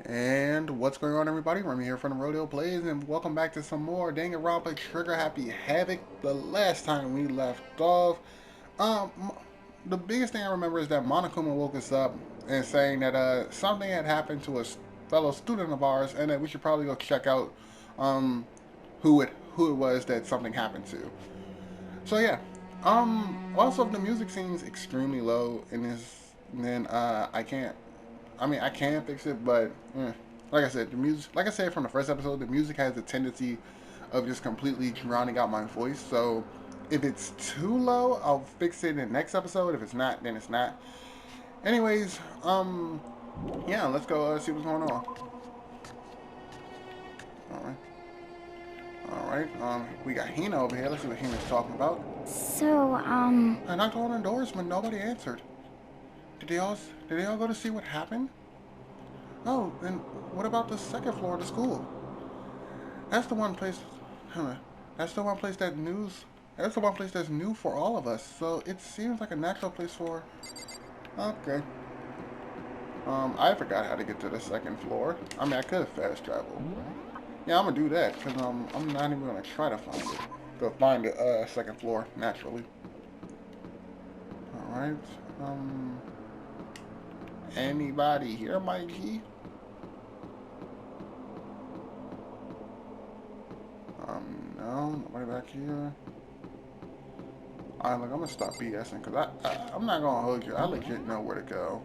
And what's going on, everybody? Remy here from the Rodeo Plays, and welcome back to some more Danganronpa Trigger Happy Havoc. The last time we left off, um, the biggest thing I remember is that Monokuma woke us up and saying that something had happened to a fellow student of ours, and that we should probably go check out um who it was that something happened to. So yeah, also the music seems extremely low in this, then I can fix it, but like I said, the music, like I said from the first episode, the music has a tendency of just completely drowning out my voice. So if it's too low, I'll fix it in the next episode. If it's not, then it's not. Anyways, yeah, let's go see what's going on. All right. All right, we got Hina over here. Let's see what Hina's talking about. I knocked on the doors, but nobody answered. Did they all go to see what happened? Oh, then what about the second floor of the school? That's the one place. That's the one place that news. That's the one place that's new for all of us. So it seems like a natural place for. Okay. I forgot how to get to the second floor. I mean, I could have fast traveled. Yeah, I'm gonna do that because I'm not even gonna try to find it. Go find the second floor naturally. All right. Anybody here, Mikey? No, nobody back here. Alright, look, I'm gonna stop BSing because I'm not gonna hold you. I legit know where to go.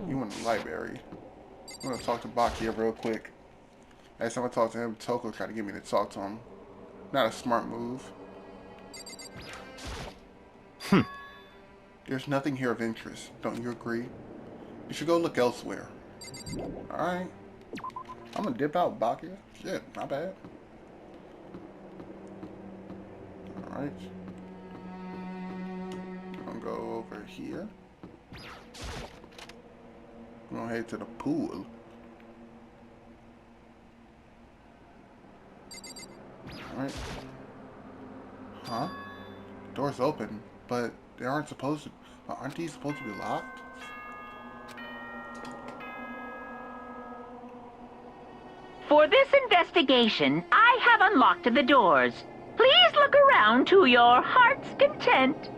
You in the library. I'm gonna talk to Bakia real quick. Last time I talked to him, Toko tried to get me to talk to him. Not a smart move. There's nothing here of interest. Don't you agree? You should go look elsewhere. Alright. I'm gonna dip out, Bakia. Shit, not bad. Alright. I'm gonna go over here. I'm gonna head to the pool. Alright. Huh? The door's open, but they aren't supposed to. Aren't these supposed to be locked? For this investigation, I have unlocked the doors. Please look around to your heart's content.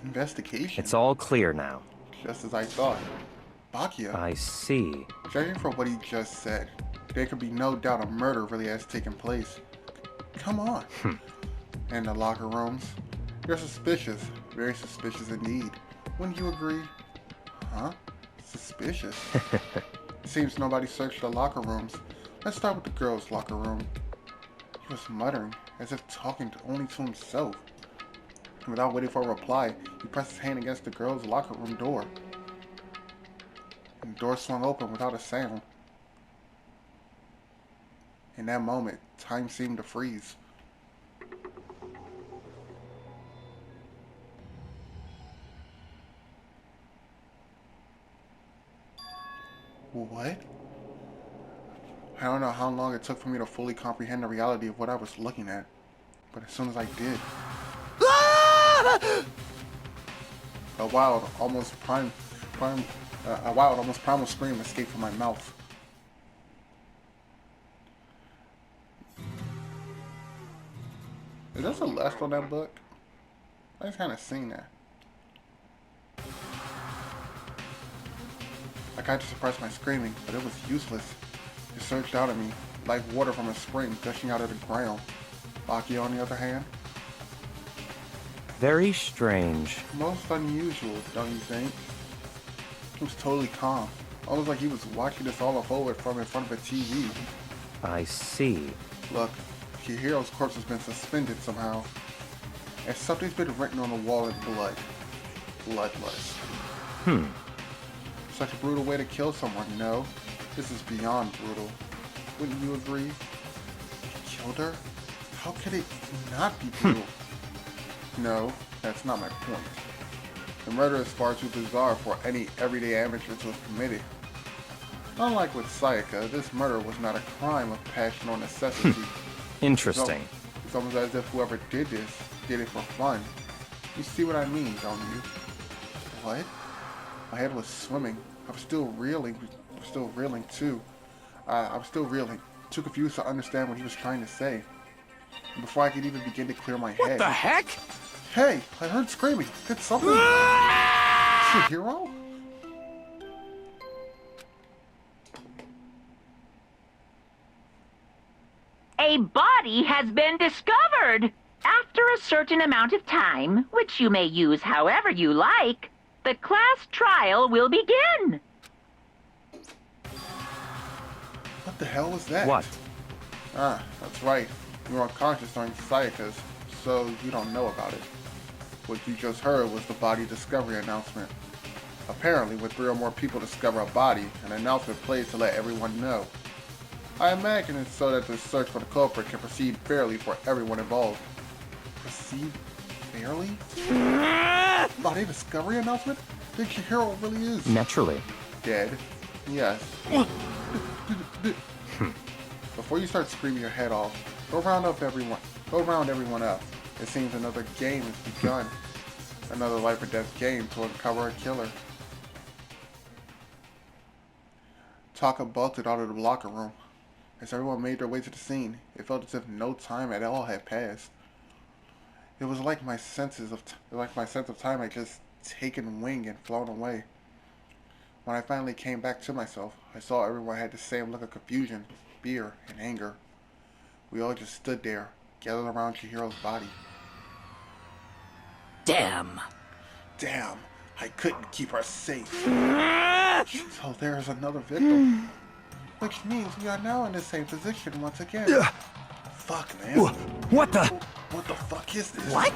Investigation? It's all clear now. Just as I thought. Bakia. I see. Judging from what he just said, there could be no doubt a murder really has taken place. Come on. And the locker rooms. You're suspicious. Very suspicious indeed. Wouldn't you agree? Huh? Suspicious. Seems nobody searched the locker rooms. Let's start with the girls' locker room. He was muttering, as if talking only to himself. Without waiting for a reply, he pressed his hand against the girls' locker room door. And the door swung open without a sound. In that moment, time seemed to freeze. What? I don't know how long it took for me to fully comprehend the reality of what I was looking at, but as soon as I did, a wild, almost primal scream escaped from my mouth. Is there a left on that book? I just kind of seen that. I tried to suppress my screaming, but it was useless. It surged out at me, like water from a spring gushing out of the ground. Baki, on the other hand, Very strange. most unusual, don't you think? He was totally calm, almost like he was watching this all unfold from in front of a TV. I see. Look, Chihiro's corpse has been suspended somehow, and something's been written on the wall in blood. Bloodlust. Such a brutal way to kill someone, no? This is beyond brutal. Wouldn't you agree? He killed her? How could it not be brutal? No, that's not my point. The murder is far too bizarre for any everyday amateur to have committed. Unlike with Sayaka, this murder was not a crime of passion or necessity. Interesting. It's almost as if whoever did this did it for fun. You see what I mean, don't you? What? My head was swimming. I was still reeling. I was still reeling too. I was still reeling, too confused to understand what he was trying to say. And before I could even begin to clear my head... What the heck? Hey, I heard screaming. Did something... Chihiro? A body has been discovered. After a certain amount of time, which you may use however you like, the class trial will begin. What the hell was that? What? Ah, that's right. You were unconscious during Sayaka's, so you don't know about it. What you just heard was the body discovery announcement. Apparently, when 3 or more people discover a body, an announcement plays to let everyone know. I imagine it's so that the search for the culprit can proceed fairly for everyone involved. Proceed fairly? Body discovery announcement? Think Chihiro really is Naturally. dead? Yes. Before you start screaming your head off, go round everyone up. It seems another game has begun. Another life or death game to uncover a killer. Taka bolted out of the locker room. As everyone made their way to the scene, it felt as if no time at all had passed. It was like my sense of time had just taken wing and flown away. When I finally came back to myself, I saw everyone had the same look of confusion, fear, and anger. We all just stood there, gathered around Chihiro's body. Damn. Damn, I couldn't keep her safe. So there is another victim. Which means we are now in the same position once again. Fuck, man. What the? What the fuck is this? What?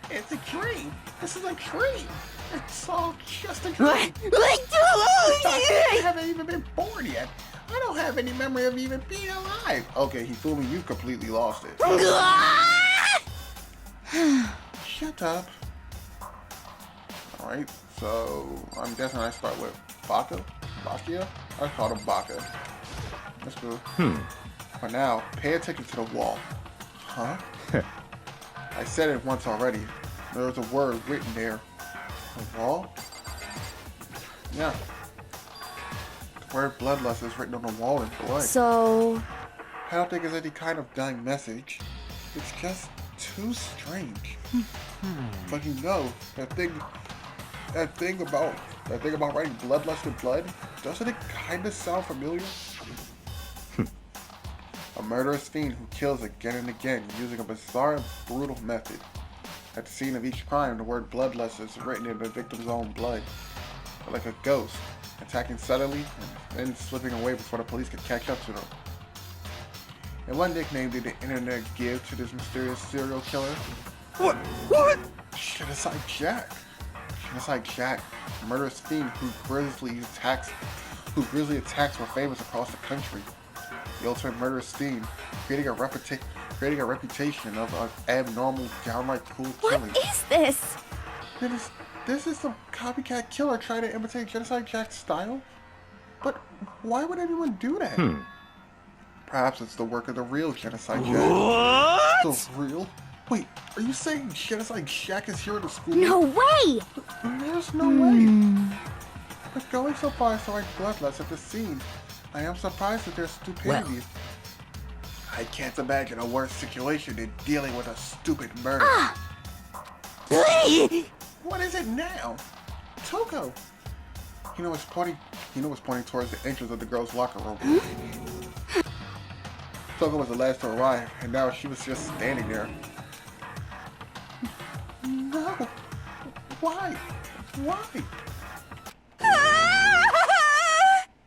It's a dream. This is a dream. It's all just a dream. I haven't even been born yet. I don't have any memory of even being alive. Okay, he fooled me. You've completely lost it. Shut up. Alright, so I'm guessing I start with Bakia? I call him Baka. That's cool. For now, pay attention to the wall. Huh? I said it once already. There was a word written there. A wall? Yeah. The word bloodlust is written on the wall in blood. So... I don't think it's any kind of dying message. It's just too strange. But you know, that thing about writing bloodlust in blood, doesn't it kinda sound familiar? A murderous fiend who kills again and again using a bizarre and brutal method. At the scene of each crime, the word bloodlust is written in the victim's own blood. Like a ghost, attacking suddenly and then slipping away before the police can catch up to them. And what nickname did the internet give to this mysterious serial killer? What? Genocide Jack. Genocide Jack, a murderous fiend who grisly attacks were famous across the country. The ultimate murderous fiend, creating a reputation of an abnormal, downright cool killing. What is this? This is some copycat killer trying to imitate Genocide Jack's style? But why would anyone do that? Perhaps it's the work of the real Genocide Jack. What? The real? Wait, are you saying Genocide Jack is here at the school? No way! There's no way. But going so far as to write bloodlust at the scene, I am surprised at their stupidity. Well. I can't imagine a worse situation than dealing with a stupid murder. What is it now? Toko! Hino was pointing towards the entrance of the girls' locker room. Toko was the last to arrive, and now she was just standing there. No! Why? Why?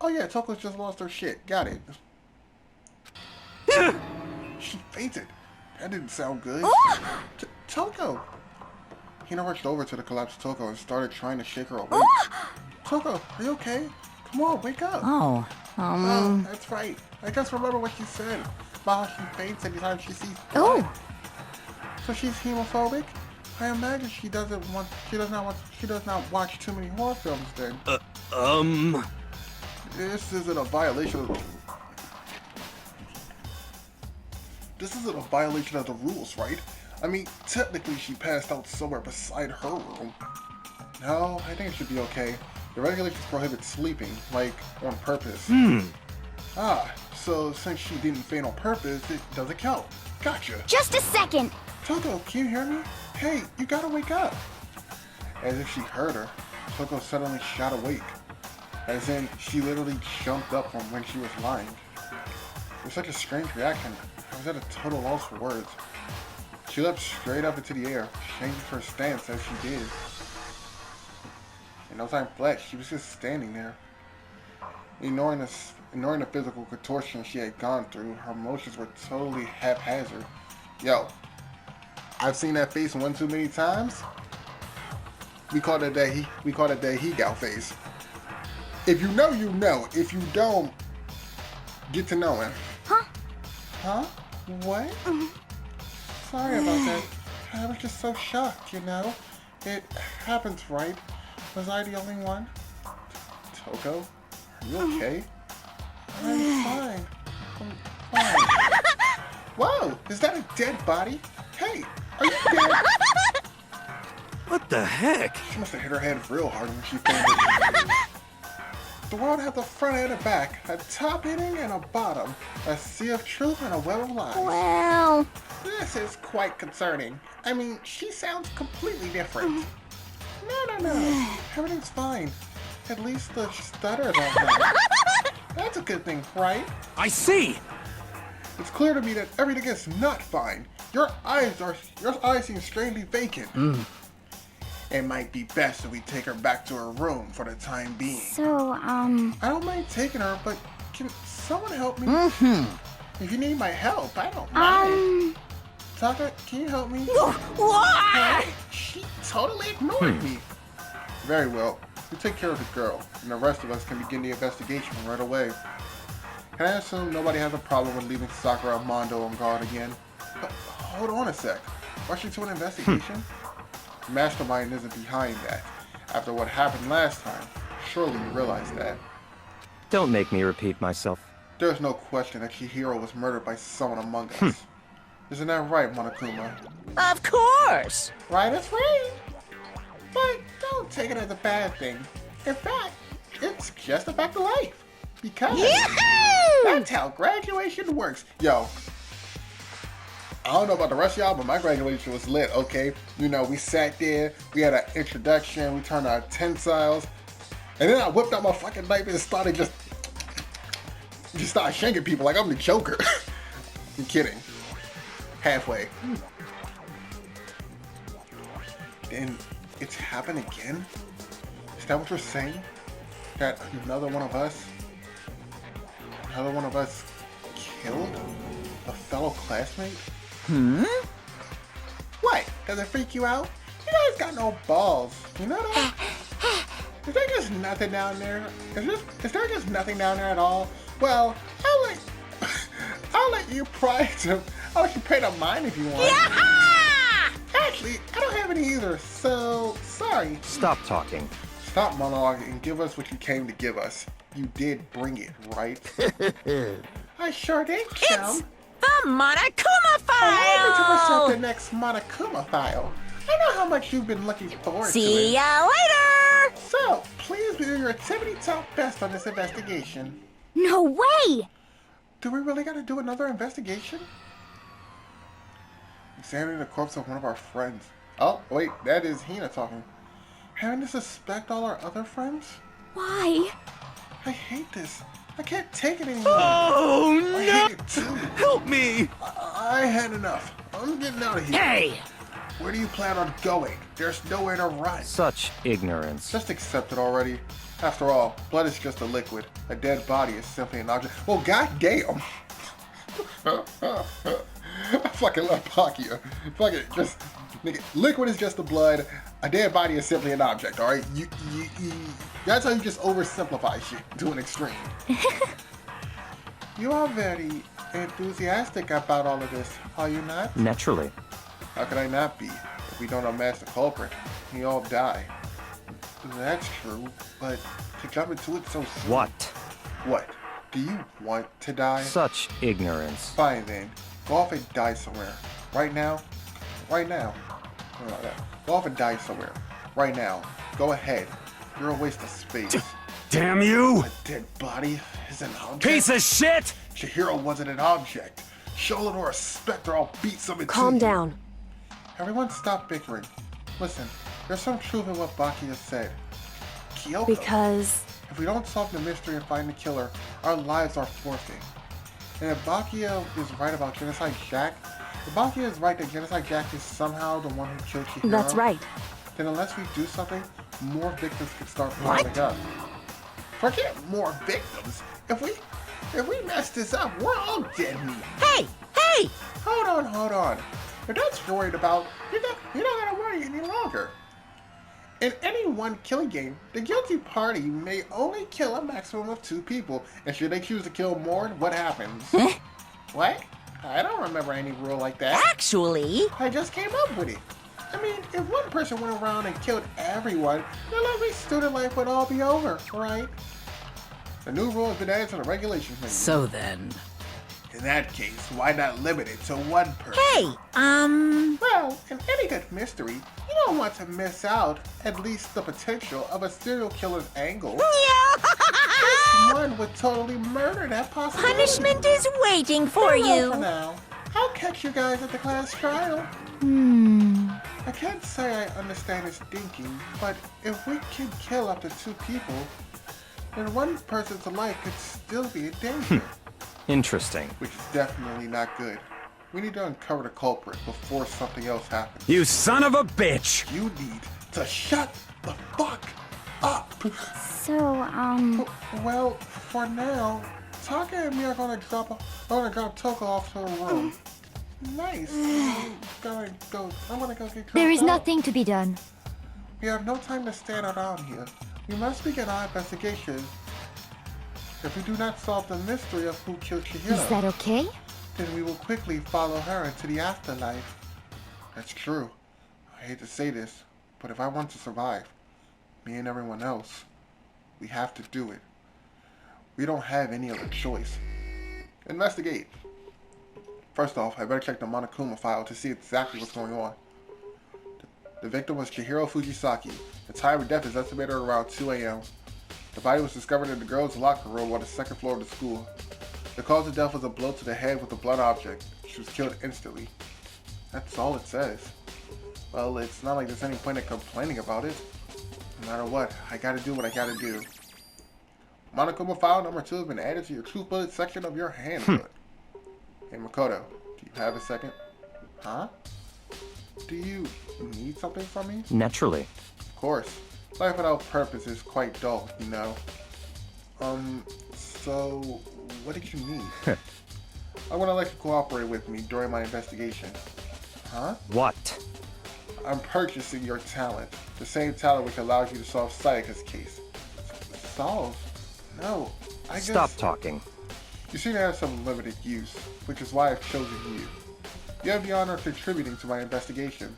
Oh yeah, Toko's just lost her shit. Got it. She fainted. That didn't sound good. Toko! Hina rushed over to the collapsed Toko and started trying to shake her awake. Toko, are you okay? Come on, wake up. Oh, That's right. I just remember what she said about how she faints anytime she sees blood. Oh. So she's hemophobic? I imagine she does not watch too many horror films then. This isn't a violation of the rules, right? I mean, technically she passed out somewhere beside her room. No, I think it should be okay. The regulations prohibit sleeping, like, on purpose. Ah, so since she didn't faint on purpose, it doesn't count. Gotcha. Just a second. Toko, can you hear me? Hey, you gotta wake up. As if she heard her, Toko suddenly shot awake. As in, she literally jumped up from when she was lying. It was such a strange reaction. I was at a total loss for words. She leapt straight up into the air, changing her stance as she did. In no time flat, she was just standing there. Ignoring the physical contortion she had gone through, her motions were totally haphazard. Yo, I've seen that face one too many times. We call it that he gal face. If you know, you know. If you don't, get to know him. Huh? Huh? What? Sorry about that. I was just so shocked, you know. It happens, right? Was I the only one? Toko, are you okay? I'm fine. I'm fine. Whoa, is that a dead body? Hey, are you dead? What the heck? She must have hit her head real hard when she found it. The world has a front and a back, a top ending and a bottom, a sea of truth and a web of lies. Well, This is quite concerning. I mean, she sounds completely different. No. Everything's fine. At least the stutter don't know. That's a good thing, right? I see! It's clear to me that everything is not fine. Your eyes seem strangely vacant. It might be best if we take her back to her room for the time being. so, I don't mind taking her, but can someone help me? If you need my help, I don't mind. Taka, can you help me? What? Hey, she totally ignored me. Very well. You take care of the girl, and the rest of us can begin the investigation right away. Can I assume nobody has a problem with leaving Sakura and Mondo on guard again? Hold on a sec. Rushing to an investigation? Mastermind isn't behind that. After what happened last time, surely you realize that. Don't make me repeat myself. There's no question that Chihiro was murdered by someone among us. Isn't that right, Monokuma? Of course! Right is right. But don't take it as a bad thing. In fact, it's just a fact of life. Because Yahoo! that's how graduation works. Yo, I don't know about the rest of y'all, but my graduation was lit, okay? You know, we sat there, we had an introduction, we turned our tensiles, and then I whipped out my fucking knife and started just started shanking people like I'm the Joker. I'm kidding. Halfway. Then it's happened again? Is that what you're saying? That another one of us killed a fellow classmate? What? Does it freak you out? You guys got no balls. You know that? Is there just nothing down there? Is there just nothing down there at all? Well, I'll let you I'll let you pay to mine if you want. Yeah! Actually, I don't have any either, so sorry. Stop talking. Stop monologuing and give us what you came to give us. You did bring it, right? I sure did, chum. The Monokuma Allow me to present file! the next Monokuma file. I know how much you've been looking forward to See it. ya later! So, please do your tippity top best on this investigation. No way! Do we really gotta do another investigation? Examining the corpse of one of our friends. Oh, wait, that is Hina talking. Having to suspect all our other friends? Why? I hate this. I can't take it anymore. Oh I no! hate it too. Help me! I had enough. I'm getting out of here. Hey! Where do you plan on going? There's nowhere to run. Such ignorance. Just accept it already. After all, blood is just a liquid. A dead body is simply an object. Well, goddamn. I fucking love Pakia. Fuck it, just nigga, liquid is just the blood. A dead body is simply an object. All right, that's how you just oversimplify shit to an extreme. You are very enthusiastic about all of this, are you not? Naturally. How could I not be? If we don't unmask the culprit, we all die. That's true, but to jump into it so soon. What? What? Do you want to die? Such ignorance. Fine then. Go off and die somewhere. Right now, Right now. Go off and die somewhere. Right now. Go ahead. You're a waste of space. Damn you! A dead body is an object. Piece of shit! Chihiro wasn't an object. Show a little respect or I'll beat some into you. Calm down. Everyone stop bickering. Listen, there's some truth in what Baki has said. Kyoko, Because... if we don't solve the mystery and find the killer, our lives are forfeit. And if Bakia is right about Genocide Jack, if Bakia is right that Genocide Jack is somehow the one who killed Chihiro, That's right. then unless we do something, more victims could start piling up. Forget more victims. If we mess this up, we're all dead meat. Hey! Hey! Hold on. If that's what you're worried about, you're not gonna worry any longer. In any one killing game, the guilty party may only kill a maximum of 2 people, and should they choose to kill more, what happens? What? I don't remember any rule like that. Actually... I just came up with it. I mean, if one person went around and killed everyone, then lovely student life would all be over, right? The new rule has been added to the regulations menu. So then... In that case, why not limit it to 1 person? Hey, Well, in any good mystery, you don't want to miss out at least the potential of a serial killer's angle. This one would totally murder that possibility. Punishment is waiting for Farewell you. For now. I'll catch you guys at the class trial. I can't say I understand his thinking, but if we can kill up to 2 people, then one person's life could still be in danger. Interesting. Which is definitely not good. We need to uncover the culprit before something else happens. You son of a bitch! You need to shut the fuck up! So, Well, for now, Taka and me are gonna drop Toka off to her room. Nice. I'm gonna go get dressed there is up. nothing to be done. We have no time to stand around here. We must begin our investigation. If we do not solve the mystery of who killed Chihiro, Is that okay? then we will quickly follow her into the afterlife. That's true. I hate to say this, but if I want to survive, me and everyone else, we have to do it. We don't have any other choice. Investigate. First off, I better check the Monokuma file to see exactly what's going on. The victim was Chihiro Fujisaki. The time of death is estimated around 2 a.m. The body was discovered in the girls' locker room on the 2nd floor of the school. The cause of death was a blow to the head with a blunt object. She was killed instantly. That's all it says. Well, it's not like there's any point in complaining about it. No matter what, I gotta do what I gotta do. Monokuma file number 2 has been added to your truth bullet section of your handbook. Hey Makoto, do you have a second? Huh? Do you need something from me? Naturally. Of course. Life without purpose is quite dull, you know. So what did you need? I want to let you cooperate with me during my investigation. Huh? What? I'm purchasing your talent. The same talent which allows you to solve Sayaka's case. Solve? No, I just... Stop talking. You seem to have some limited use, which is why I've chosen you. You have the honor of contributing to my investigation.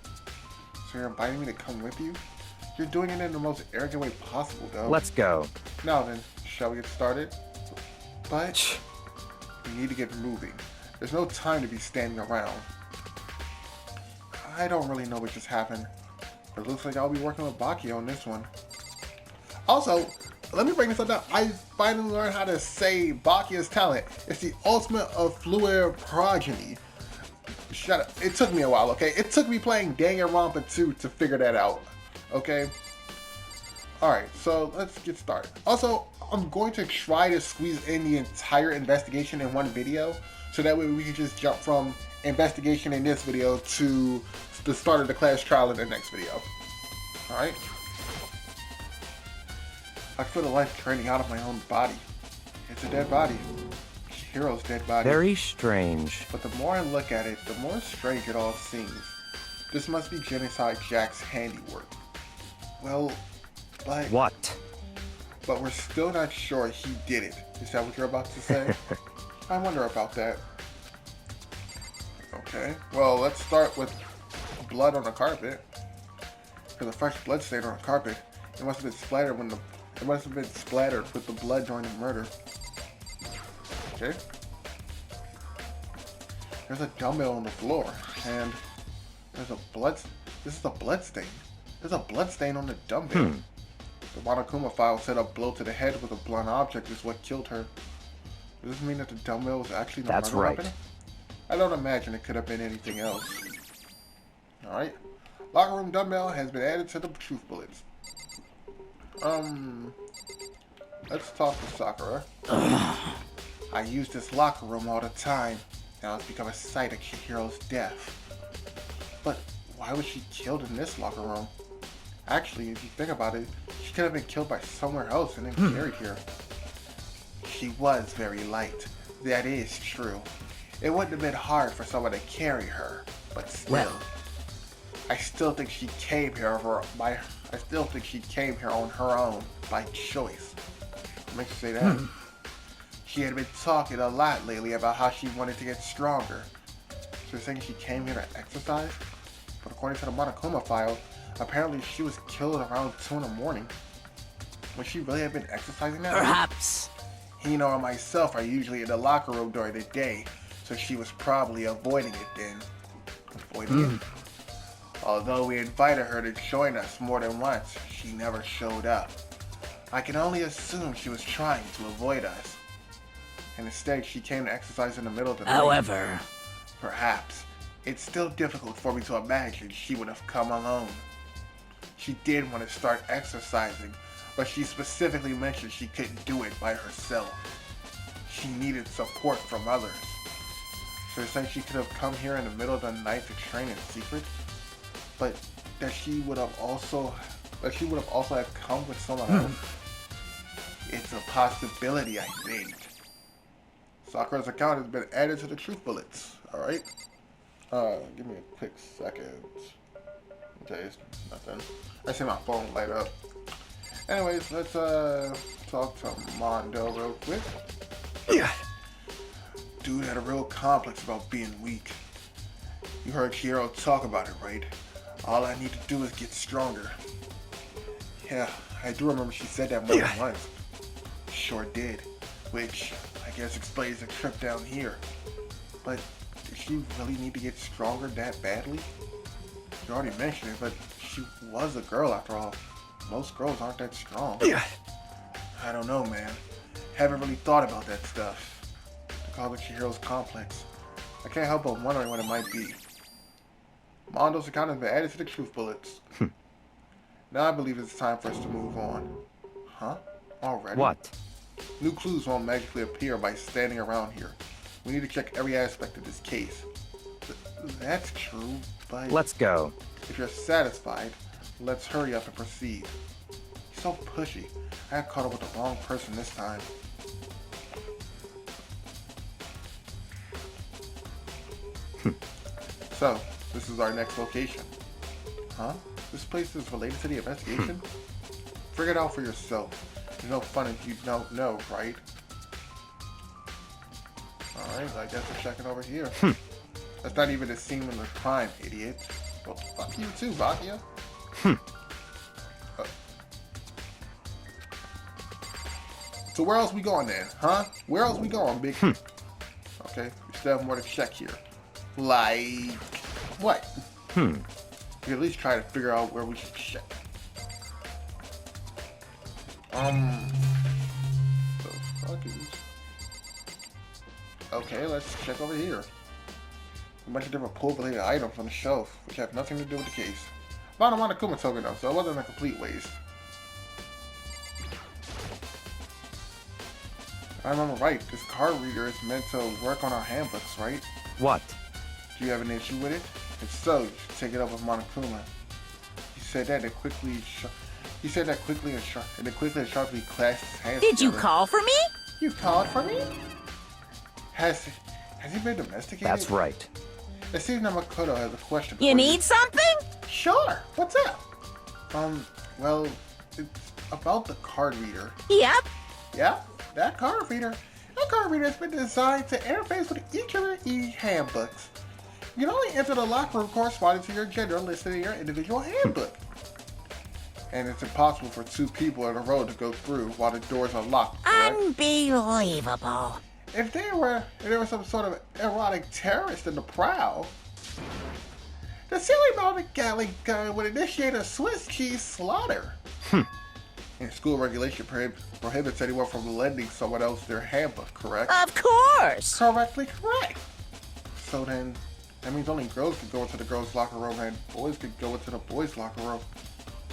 So you're inviting me to come with you? You're doing it in the most arrogant way possible, though. Let's go. Now then, shall we get started? But we need to get moving. There's no time to be standing around. I don't really know what just happened, but it looks like I'll be working with Baki on this one. Also, let me bring this up now. I finally learned how to say Bakia's talent. It's the ultimate of fluid progeny. Shut up. It took me a while, okay? It took me playing Danganronpa 2 to figure that out, okay? Alright, so let's get started. Also, I'm going to try to squeeze in the entire investigation in one video, so that way we can just jump from investigation in this video to the start of the class trial in the next video. Alright? I feel the life draining out of my own body. It's a dead body. Chihiro's dead body. Very strange. But the more I look at it, the more strange it all seems. This must be Genocide Jack's handiwork. Well, but... What? But we're still not sure he did it. Is that what you're about to say? I wonder about that. Okay, well, let's start with blood on the carpet. There's a fresh blood stain on the carpet. It must have been splattered with the blood during the murder. Okay. There's a dumbbell on the floor, and There's a blood. This is a blood stain. There's a blood stain on the dumbbell. The Monokuma file said a blow to the head with a blunt object is what killed her. Does this mean that the dumbbell was actually the That's murder right. weapon? I don't imagine it could have been anything else. Alright. Locker room dumbbell has been added to the truth bullets. Let's talk to Sakura. I use this locker room all the time. Now it's become a site of Chihiro's death. But why was she killed in this locker room? Actually, if you think about it, she could have been killed by somewhere else and then carried here. She was very light. That is true. It wouldn't have been hard for someone to carry her, but still. Well. I still think she came here on her own by choice. What makes you say that? She had been talking a lot lately about how she wanted to get stronger. So you're saying she came here to exercise? But according to the Monokuma file, apparently she was killed around 2 in the morning. Would she really have been exercising that? Perhaps. Hino and myself are usually in the locker room during the day, so she was probably avoiding it then. Avoiding it? Although we invited her to join us more than once, she never showed up. I can only assume she was trying to avoid us. And instead, she came to exercise in the middle of the night. However, Perhaps. It's still difficult for me to imagine she would have come alone. She did want to start exercising, but she specifically mentioned she couldn't do it by herself. She needed support from others. So you're saying she could have come here in the middle of the night to train in secret? But that she would have also have come with someone else? It's a possibility, I think. Sakura's account has been added to the truth bullets. Alright. Give me a quick second. Okay, it's nothing. I see my phone light up. Anyways, let's talk to Mondo real quick. Yeah. Dude had a real complex about being weak. You heard Chihiro talk about it, right? All I need to do is get stronger. Yeah, I do remember she said that more than once. Sure did. Which, I guess explains the trip down here. But, did she really need to get stronger that badly? You already mentioned it, but she was a girl after all. Most girls aren't that strong. I don't know, man. Haven't really thought about that stuff. To call it Chihiro's complex. I can't help but wondering what it might be. Mondo's account has been added to the truth bullets. Now I believe it's time for us to move on. Huh? Already? What? New clues won't magically appear by standing around here. We need to check every aspect of this case. That's true, but... Let's go. If you're satisfied, let's hurry up and proceed. He's so pushy. I got caught up with the wrong person this time. So, this is our next location. Huh? This place is related to the investigation? Figure it out for yourself. There's no fun if you don't know, right? Alright, I guess we're checking over here. That's not even a scene of the crime, idiot. Well, fuck you too, Bakia. So where else we going then, huh? Where else we going, big? Okay, we still have more to check here. Like, what? We can at least try to figure out where we should check. The fuck is... Okay, let's check over here. A bunch of different pool-related items on the shelf, which have nothing to do with the case. Found a Monokuma token though, so it wasn't a complete waste. If I remember right, this card reader is meant to work on our handbooks, right? What? Do you have an issue with it? If so, you should take it up with Monokuma. He said that and quickly and sharply clasped his hands did you together. call for me? You called for me? Has he been domesticated? That's right. It seems that Makoto has a question for You need something? Sure. What's up? Well, it's about the card reader. Yep. Yeah, that card reader. That card reader has been designed to interface with each of the handbooks. You can only enter the locker room corresponding to your gender listed in your individual handbook. And it's impossible for two people in a row to go through while the doors are locked, correct? Unbelievable. If there were some sort of erotic terrorist in the prowl, The silly mounted Gatling gun would initiate a Swiss cheese slaughter. And school regulation prohibits anyone from lending someone else their handbook, correct? Of course! Correctly correct. So then, that means only girls could go into the girls' locker room and boys could go into the boys' locker room.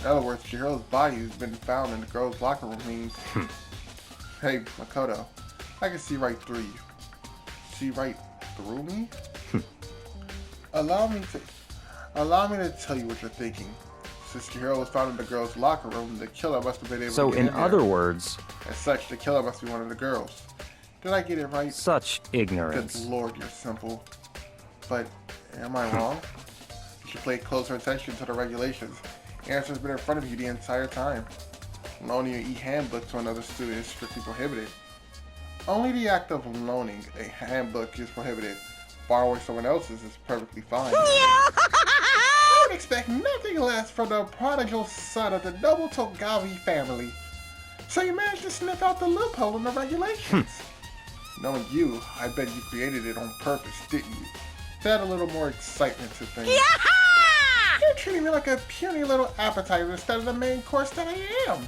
In other words, Chihiro's body has been found in the girls' locker room means... Hey, Makoto, I can see right through you. See right through me? Allow me to tell you what you're thinking. Since Chihiro was found in the girls' locker room, the killer must have been able So to get in in there. other words, As such, the killer must be one of the girls. Did I get it right? such Good ignorance. lord, you're simple. But am I wrong? You should pay closer attention to the regulations. The answer's been in front of you the entire time. Loaning your e-handbook to another student is strictly prohibited. Only the act of loaning a handbook is prohibited. Borrowing someone else's is perfectly fine. I would expect nothing less from the prodigal son of the noble Togawi family. So you managed to sniff out the loophole in the regulations. Knowing you, I bet you created it on purpose, didn't you? To add a little more excitement to things. You're treating me like a puny little appetizer instead of the main course that I am.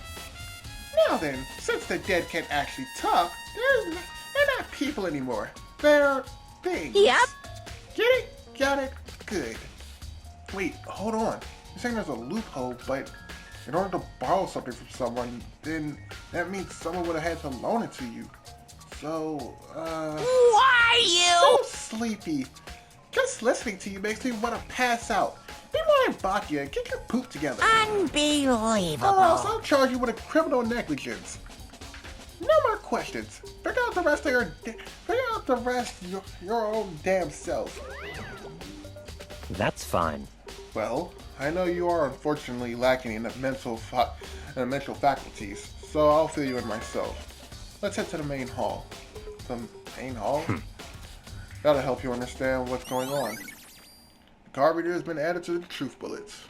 Now then, since the dead can't actually talk, they're not people anymore. They're things. Yep. Get it? Got it? Good. Wait, hold on. You're saying there's a loophole, but in order to borrow something from someone, then that means someone would have had to loan it to you. So, Why so you? sleepy. Just listening to you makes me want to pass out. Be more like Bakia and get your poop together. Unbelievable. Or else I'll charge you with a criminal negligence. No more questions. Figure out the rest your own damn self. That's fine. Well, I know you are unfortunately lacking in the mental faculties, so I'll fill you in myself. Let's head to the main hall. The main hall? That'll help you understand what's going on. The card reader has been added to the truth bullets.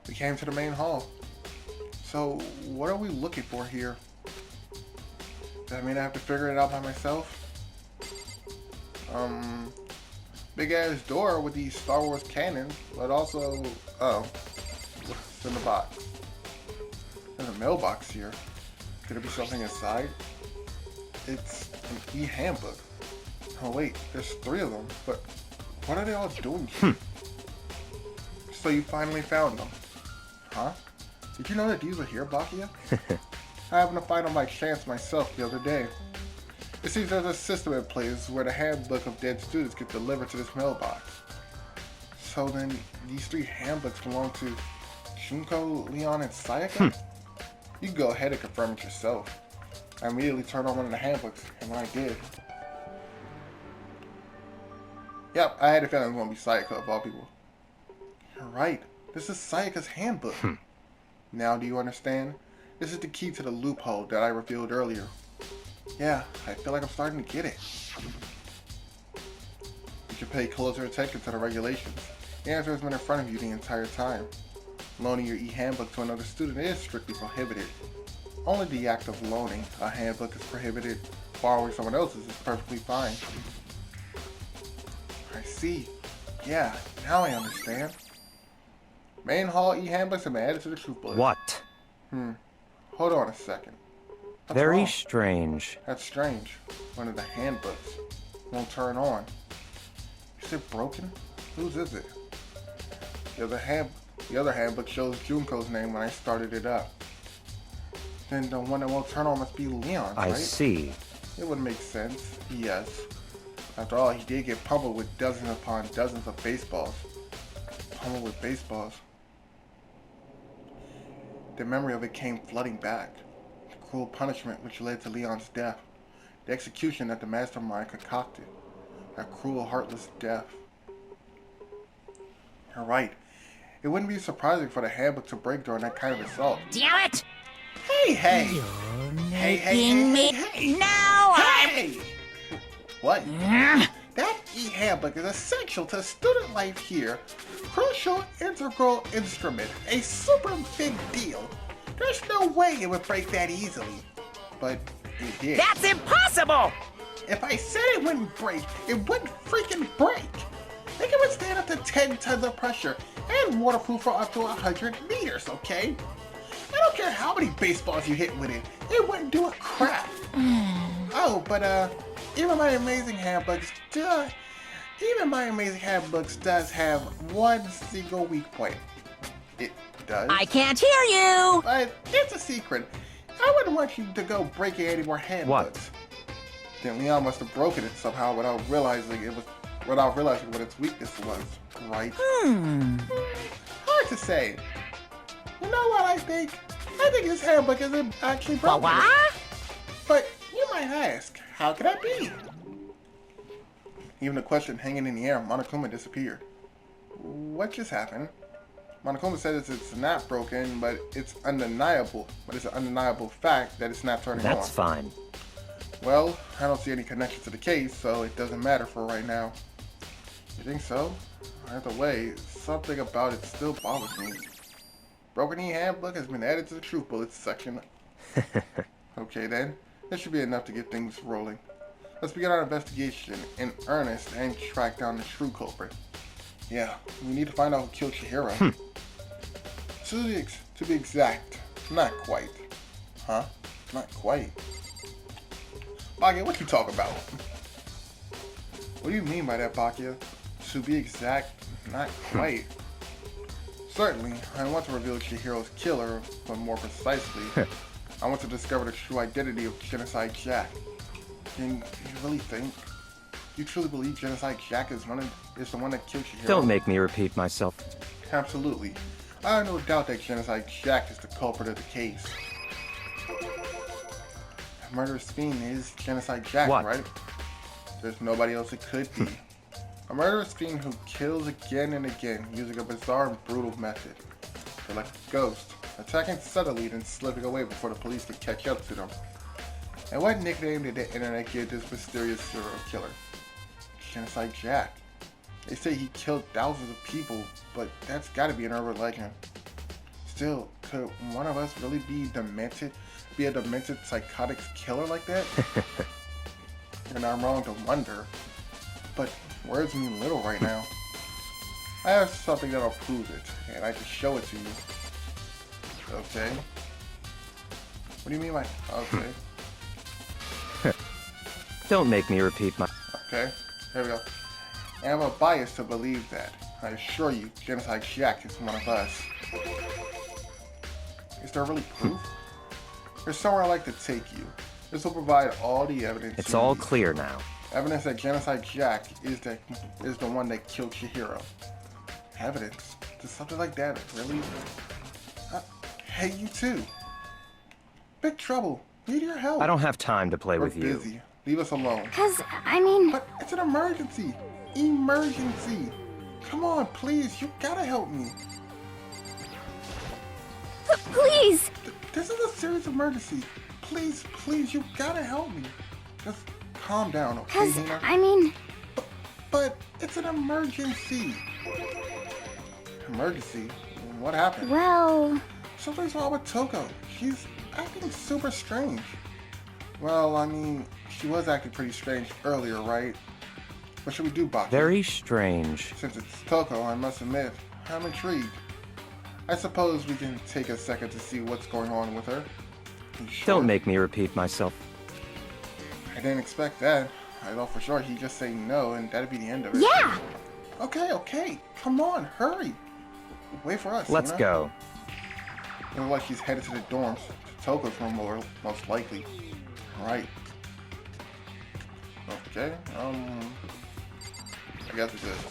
We came to the main hall. So, what are we looking for here? Does that mean I have to figure it out by myself? Big ass door with these Star Wars cannons, but also, oh, what's in the box? There's a mailbox here. Could it be something inside? It's an e-handbook. Oh wait, there's 3 of them, but what are they all doing here? So you finally found them. Huh? Did you know that these were here, Bakia? I happened to find them by chance myself the other day. It seems there's a system in place where the handbook of dead students get delivered to this mailbox. So then, these 3 handbooks belong to Junko, Leon, and Sayaka? You can go ahead and confirm it yourself. I immediately turned on one of the handbooks, and when I did... Yep, I had a feeling it was going to be Sayaka of all people. You're right, this is Sayaka's handbook. Now do you understand? This is the key to the loophole that I revealed earlier. Yeah, I feel like I'm starting to get it. You should pay closer attention to the regulations. The answer has been in front of you the entire time. Loaning your e-handbook to another student is strictly prohibited. Only the act of loaning a handbook is prohibited. Borrowing someone else's is perfectly fine. I see. Yeah, now I understand. Main hall e-handbooks have been added to the truth bullet. What? Hold on a second. What's Very wrong? strange. That's strange. One of the handbooks won't turn on. Is it broken? Whose is it? The other handbook shows Junko's name when I started it up. Then the one that won't turn on must be Leon's, right? I see. It would make sense, yes. After all, he did get pummeled with dozens upon dozens of baseballs. Pummeled with baseballs. The memory of it came flooding back. The cruel punishment which led to Leon's death. The execution that the mastermind concocted. That cruel, heartless death. You're right. It wouldn't be surprising for the handbook to break during that kind of assault. Damn it! Hey, hey! You're Hey, hey, making hey, me... hey, hey. Now Hey! What? That e-handbook is essential to student life here. Crucial, integral instrument. A super big deal. There's no way it would break that easily. But it did. That's impossible! If I said it wouldn't break, it wouldn't freaking break. It can withstand up to 10 tons of pressure and waterproof for up to 100 meters, okay? I don't care how many baseballs you hit with it, it wouldn't do a crap. Oh, but even my amazing handbooks does have one single weak point. It does. I can't hear you! But it's a secret. I wouldn't want you to go breaking any more handbooks. Then Leon must have broken it somehow without realizing what its weakness was, right? Hard to say. You know what I think? I think his handbook isn't actually broken. What? But you might ask, how could that be? Even the question hanging in the air, Monokuma disappeared. What just happened? Monokuma says it's not broken, but it's undeniable. But it's an undeniable fact that it's not turning on. That's fine. Well, I don't see any connection to the case, so it doesn't matter for right now. You think so? Either way, something about it still bothers me. Broken E handbook has been added to the truth bullets section. Okay then, this should be enough to get things rolling. Let's begin our investigation in earnest and track down the true culprit. Yeah, we need to find out who killed Chihiro. To be exact, not quite. Huh? Not quite. Bakia, what you talk about? What do you mean by that, Bakia? To be exact, not quite. Certainly, I want to reveal Chihiro's killer, but more precisely, I want to discover the true identity of Genocide Jack. Can you really think? You truly believe Genocide Jack is the one that killed Chihiro? Don't make me repeat myself. Absolutely. I have no doubt that Genocide Jack is the culprit of the case. Murderous fiend is Genocide Jack, What? right? There's nobody else it could be. A murderous fiend who kills again and again using a bizarre and brutal method. They're like a ghost, attacking subtly then slipping away before the police can catch up to them. And what nickname did the internet give this mysterious serial killer? Genocide Jack. They say he killed thousands of people, but that's gotta be an urban legend. Still, could one of us really be a demented psychotic killer like that? You're not wrong to wonder, but words mean little right now. I have something that'll prove it, and I can show it to you. Okay? What do you mean by... okay. Don't make me repeat my... Okay, here we go. I have a bias to believe that. I assure you, Genocide Jack is one of us. Is there really proof? There's somewhere I'd like to take you. This will provide all the evidence. It's you all need. clear now. Evidence that Genocide Jack is the one that killed Chihiro. Evidence? Does something like that really? Hey, you too. Big trouble. Need your help. I don't have time to play We're with you. busy. Leave us alone. But it's an emergency. Emergency. Come on, please. You gotta help me. please! This is a serious emergency. Please, you gotta help me. Just calm down, okay, Nina? But it's an emergency. Emergency? What happened? Well... Something's wrong with Toko. She's acting super strange. Well, I mean, she was acting pretty strange earlier, right? What should we do, Baki? Very strange. Since it's Toko, I must admit, I'm intrigued. I suppose we can take a second to see what's going on with her. Sure? Don't make me repeat myself. I didn't expect that. I thought for sure he'd just say no and that'd be the end of it. Yeah! Okay. Come on, hurry. Wait for us, Let's Nina. go. It looks like she's headed to the dorms. To Toko's room, most likely. Right. Okay, I guess it's this.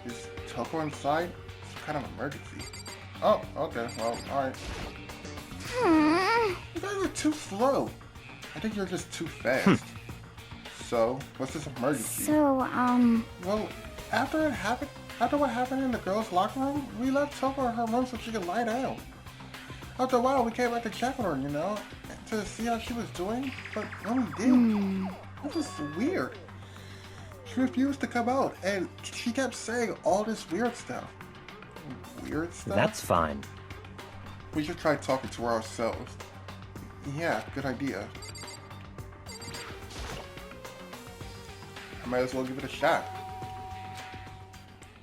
Is Toko inside? It's kind of emergency. Oh, okay, well, alright. You guys are too slow. I think you're just too fast. So, what's this emergency? Well, after what happened in the girls' locker room, we left Toko in her room so she could lie down. After a while, we came back to check on her, you know, to see how she was doing. But when we did, it was weird. She refused to come out, and she kept saying all this weird stuff. Weird stuff? That's fine. We should try talking to her ourselves. Yeah, good idea. might as well give it a shot.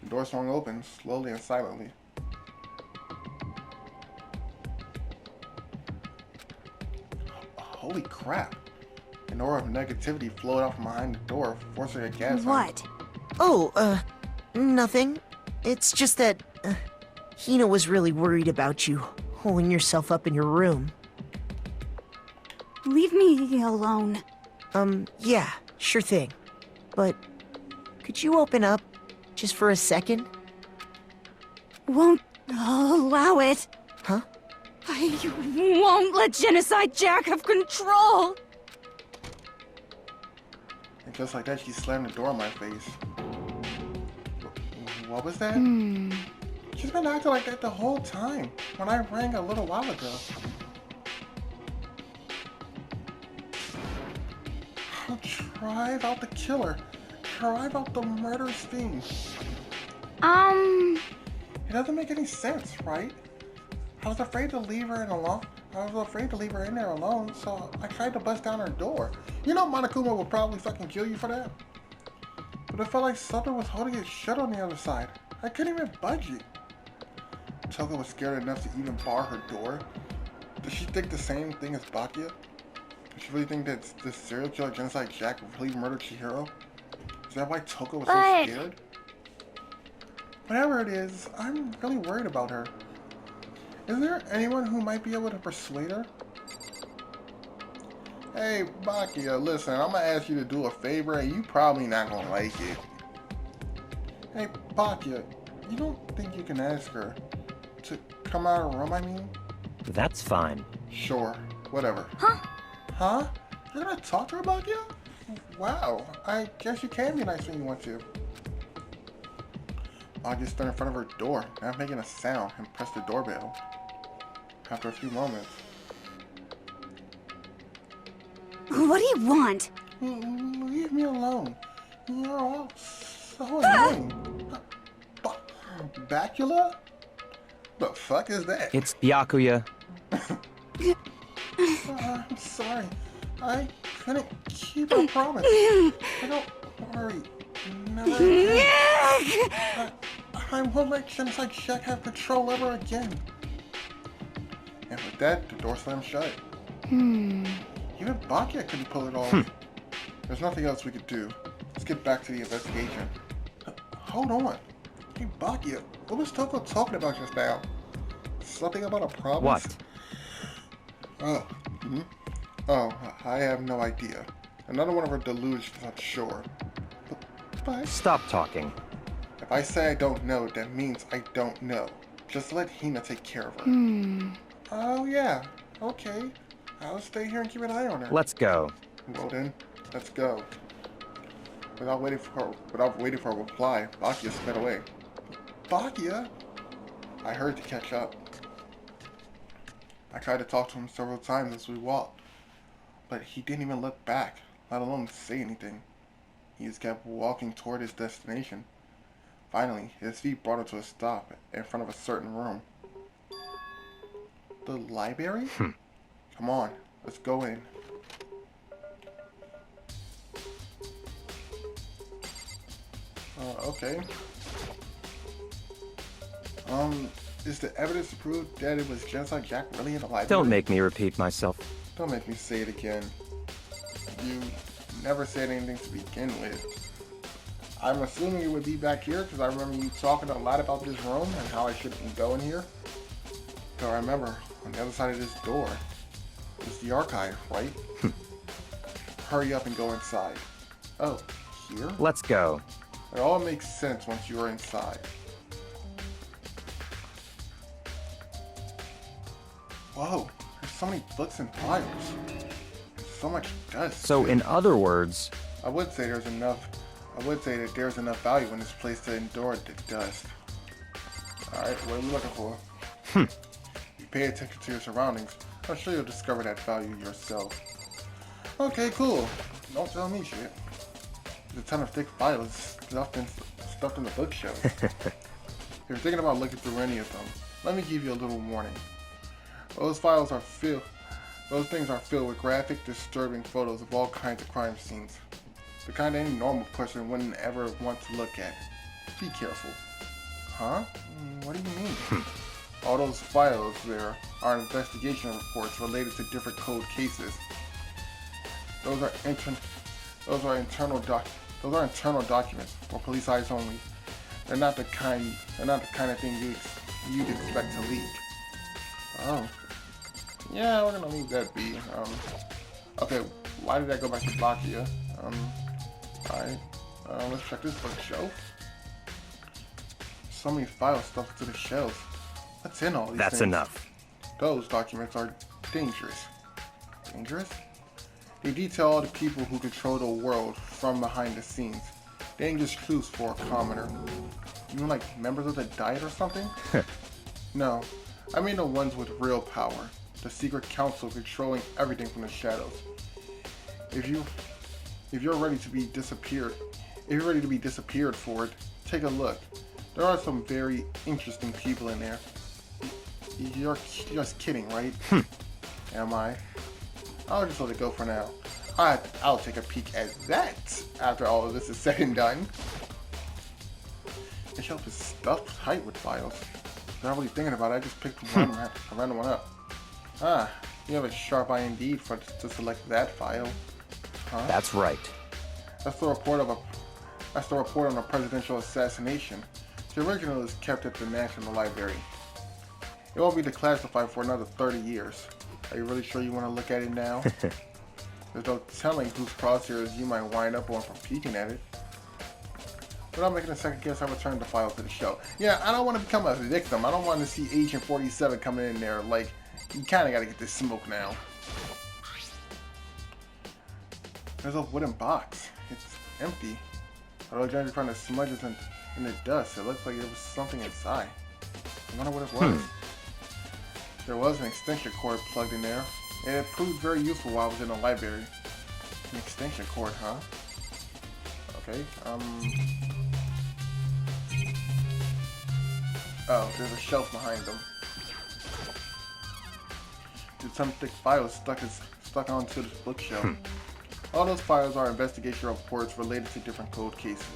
The door swung open, slowly and silently. Holy crap. An aura of negativity flowed out from behind the door, forcing a gasp. What? Oh, nothing. It's just that, Hina was really worried about you, holding yourself up in your room. Leave me alone. Yeah, sure thing. But, could you open up, just for a second? Won't allow it. Huh? I won't let Genocide Jack have control. And just like that, she slammed the door in my face. What was that? She's been acting like that the whole time, when I rang a little while ago. I'll drive out the killer. Drive out the murderous fiend. It doesn't make any sense, right? I was afraid to leave her in alone. I was afraid to leave her in there alone, so I tried to bust down her door. You know Monokuma would probably fucking kill you for that. But it felt like something was holding it shut on the other side. I couldn't even budge it. Toko was scared enough to even bar her door. Does she think the same thing as Bakia? Does she really think that the serial killer Genocide Jack really murdered Chihiro? Is that why Toko was so scared? Whatever it is, I'm really worried about her. Is there anyone who might be able to persuade her? Hey, Bakia, listen, I'm gonna ask you to do a favor and you probably not gonna like it. Hey, Bakia, you don't think you can ask her to come out of her room, I mean? That's fine. Sure, whatever. Huh? Huh? You're gonna talk to her, Bakia? Wow, I guess you can be nice when you want to. Bakia stood in front of her door, not making a sound, and pressed the doorbell. After a few moments. What do you want? Leave me alone. You're all so annoying. Bacula? The fuck is that? It's Byakuya. I'm sorry. I couldn't keep a promise. I don't worry. Never again. I won't let Genocide Jack have control ever again. And with that, the door slammed shut. Even Bakia couldn't pull it off. There's nothing else we could do. Let's get back to the investigation. Hold on. Hey, Bakia, what was Toko talking about just now? Something about a promise? What? Oh, I have no idea. Another one of her delusions, I'm sure. But Stop talking. if I say I don't know, that means I don't know. Just let Hina take care of her. Oh yeah, okay. I'll stay here and keep an eye on her. Let's go. Well then, let's go. Without waiting for a reply, Bakia sped away. Bakia? I hurried to catch up. I tried to talk to him several times as we walked, but he didn't even look back, let alone say anything. He just kept walking toward his destination. Finally, his feet brought him to a stop in front of a certain room. The library? Come on, let's go in. Okay. Is the evidence to prove that it was Genocide Jack really in the library? Don't make me repeat myself. Don't make me say it again. You never said anything to begin with. I'm assuming it would be back here because I remember you talking a lot about this room and how I shouldn't go in here. So I remember on the other side of this door is the archive, right? Hurry up and go inside. Oh, here? Let's go. It all makes sense once you are inside. Whoa, there's so many books and files. There's so much dust. So in other words, I would say that there's enough value in this place to endure the dust. Alright, what are we looking for? You pay attention to your surroundings, I'm sure you'll discover that value yourself. Okay, cool. Don't tell me shit. There's a ton of thick files stuffed in the bookshelf. If you're thinking about looking through any of them, let me give you a little warning. Those things are filled with graphic, disturbing photos of all kinds of crime scenes. The kind any normal person wouldn't ever want to look at. Be careful. Huh? What do you mean? All those files there are investigation reports related to different cold cases. Those are internal documents for police eyes only. They're not the kind of thing you'd expect to leak. Oh. Yeah, we're gonna leave that be. Okay, why did I go back to Bakia? Alright. Let's check this bookshelf. So many files stuffed to the shelves. What's in all these That's things? enough. Those documents are dangerous. Dangerous? They detail all the people who control the world from behind the scenes. Dangerous truths for a commoner. You mean like members of the Diet or something? No, I mean the ones with real power. The secret council controlling everything from the shadows. If you're ready to be disappeared for it, take a look. There are some very interesting people in there. You're just kidding, right? Am I? I'll just let it go for now. I'll take a peek at that after all of this is said and done. The shelf is stuffed tight with files. Not really thinking about it, I just picked a random one up. Ah, you have a sharp eye indeed to select that file. Huh? That's right. That's the report on a presidential assassination. The original is kept at the National Library. It won't be declassified for another 30 years. Are you really sure you want to look at it now? There's no telling whose crosshairs you might wind up on for peeking at it. Without making a second guess, I returned the file to the shelf. Yeah, I don't want to become a victim. I don't want to see Agent 47 coming in there like, you kind of got to get this smoke now. There's a wooden box. It's empty. Although judging from the smudges in the dust, it looks like there was something inside. I wonder what it was. There was an extension cord plugged in there, and it proved very useful while I was in the library. An extension cord, huh? Okay, oh, there's a shelf behind them. There's some thick files stuck onto this bookshelf. All those files are investigation reports related to different cold cases.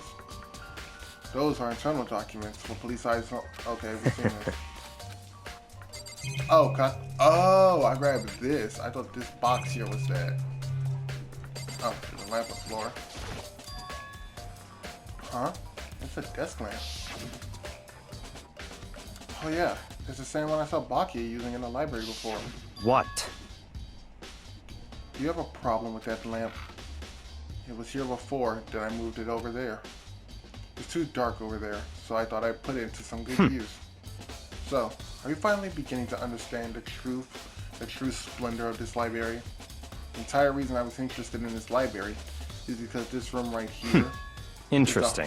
Those are internal documents for police eyes. Okay, we've seen this. Oh, God. Oh, I grabbed this. I thought this box here was that. Oh, there's a lamp on the floor. Huh? It's a desk lamp. Oh, yeah. It's the same one I saw Bakia using in the library before. What? Do you have a problem with that lamp? It was here before, then I moved it over there. It's too dark over there, so I thought I'd put it into some good use. So, are you finally beginning to understand the true splendor of this library? The entire reason I was interested in this library is because this room right here Interesting.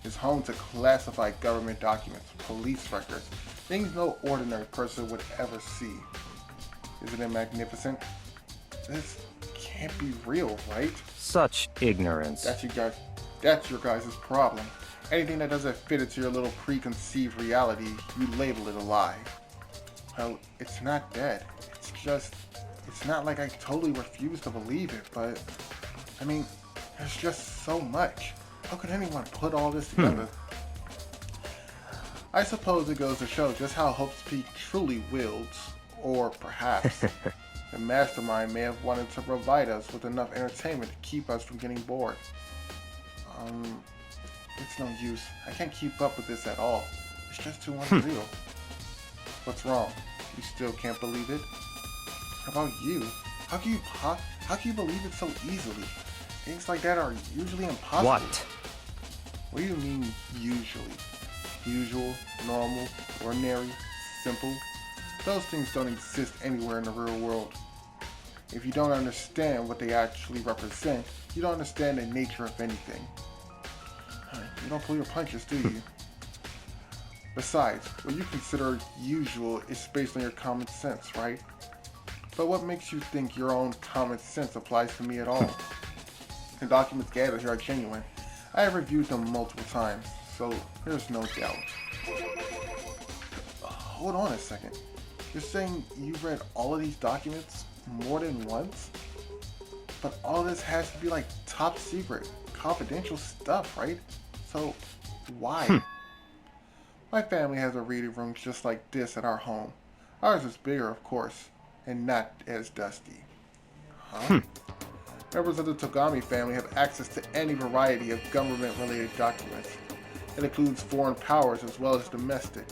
is home to classified government documents, police records, things no ordinary person would ever see. Isn't it magnificent? This can't be real, right? Such ignorance. That's your guys' problem. Anything that doesn't fit into your little preconceived reality, you label it a lie. Well, it's not that. It's not like I totally refuse to believe it, but, I mean, there's just so much. How could anyone put all this together? I suppose it goes to show just how Hope's Peak truly wields, or perhaps the mastermind may have wanted to provide us with enough entertainment to keep us from getting bored. It's no use. I can't keep up with this at all. It's just too unreal. What's wrong? You still can't believe it? How about you? How can you believe it so easily? Things like that are usually impossible. What? What do you mean, usually? Usual, normal, ordinary, simple? Those things don't exist anywhere in the real world. If you don't understand what they actually represent, you don't understand the nature of anything. You don't pull your punches, do you? Besides, what you consider usual is based on your common sense, right? But what makes you think your own common sense applies to me at all? The documents gathered here are genuine. I have reviewed them multiple times, so there's no doubt. Hold on a second. You're saying you read all of these documents more than once? But all this has to be like top secret, confidential stuff, right? So, why? My family has a reading room just like this at our home. Ours is bigger, of course, and not as dusty. Huh? Members of the Togami family have access to any variety of government-related documents. It includes foreign powers as well as domestic.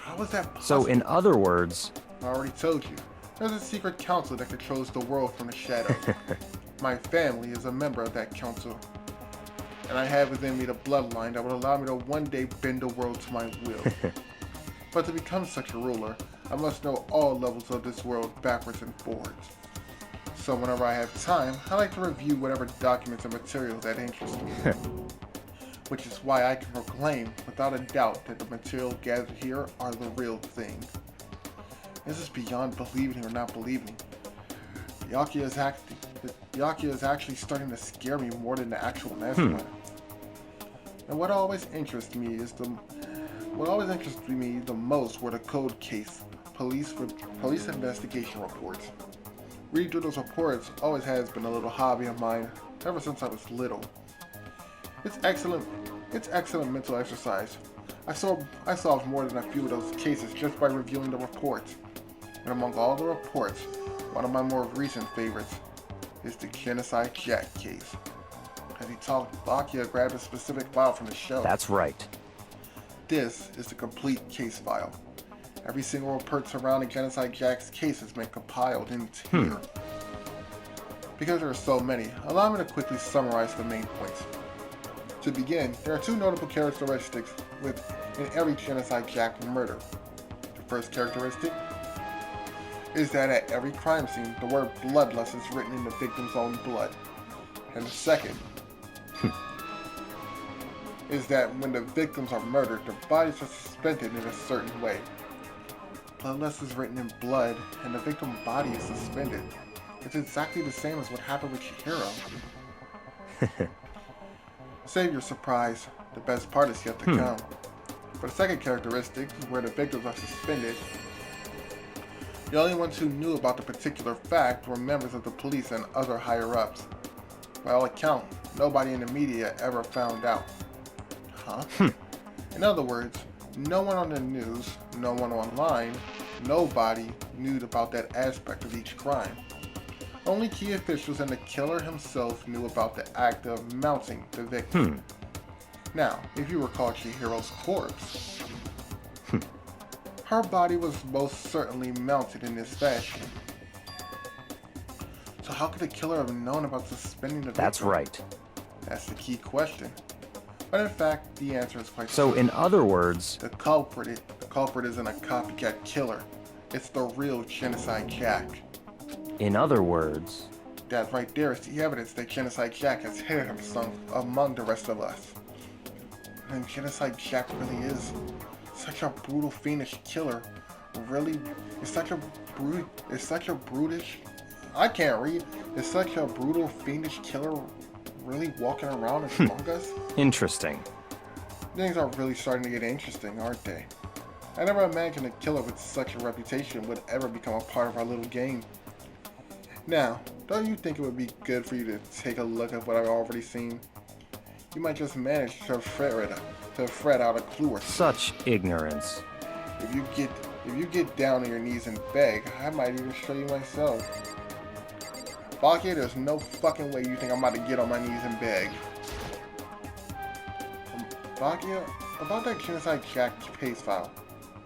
How is that possible? So, in other words, I already told you. There's a secret council that controls the world from the shadows. My family is a member of that council. And I have within me the bloodline that would allow me to one day bend the world to my will. But to become such a ruler, I must know all levels of this world backwards and forwards. So whenever I have time, I like to review whatever documents and material that interest me. Which is why I can proclaim without a doubt that the material gathered here are the real thing. This is beyond believing or not believing. Byakuya is actually starting to scare me more than the actual mastermind. And what always interests me the most were the cold case, police investigation reports. Reading through those reports always has been a little hobby of mine ever since I was little. It's excellent mental exercise. I solved more than a few of those cases just by reviewing the reports. And among all the reports, one of my more recent favorites is the Genocide Jack case. As he talked, Byakuya grabbed a specific file from the shelf. that's right. This is the complete case file. Every single report surrounding Genocide Jack's case has been compiled into here. Because there are so many, allow me to quickly summarize the main points. To begin, there are two notable characteristics in every Genocide Jack murder. The first characteristic is that at every crime scene, the word bloodlust is written in the victim's own blood. And the second is that when the victims are murdered, their bodies are suspended in a certain way. Bloodlust is written in blood, and the victim's body is suspended. It's exactly the same as what happened with Chihiro. Save your surprise, the best part is yet to come. For the second characteristic, where the victims are suspended, the only ones who knew about the particular fact were members of the police and other higher-ups. By all accounts, nobody in the media ever found out. Huh? In other words, no one on the news, no one online, nobody knew about that aspect of each crime. Only key officials and the killer himself knew about the act of mounting the victim. Now, if you recall Chihiro's corpse, her body was most certainly mounted in this fashion. So how could the killer have known about suspending the victim? That's right. That's the key question. But in fact, the answer is quite So, simple. in other words, The culprit isn't a copycat killer. It's the real Genocide Jack. That right there is the evidence that Genocide Jack has hidden himself among the rest of us. And Genocide Jack really is such a brutal, fiendish killer. Really, it's such a brutish. I can't read. Is such a brutal, fiendish killer really walking around among us? interesting. Things are really starting to get interesting, aren't they? I never imagined a killer with such a reputation would ever become a part of our little game. Now, don't you think it would be good for you to take a look at what I've already seen? You might just manage to fret out a clue or two. Such ignorance. If you get down on your knees and beg, I might even show you myself. Byakuya, there's no fucking way you think I'm about to get on my knees and beg. Byakuya, about that Genocide Jack case file.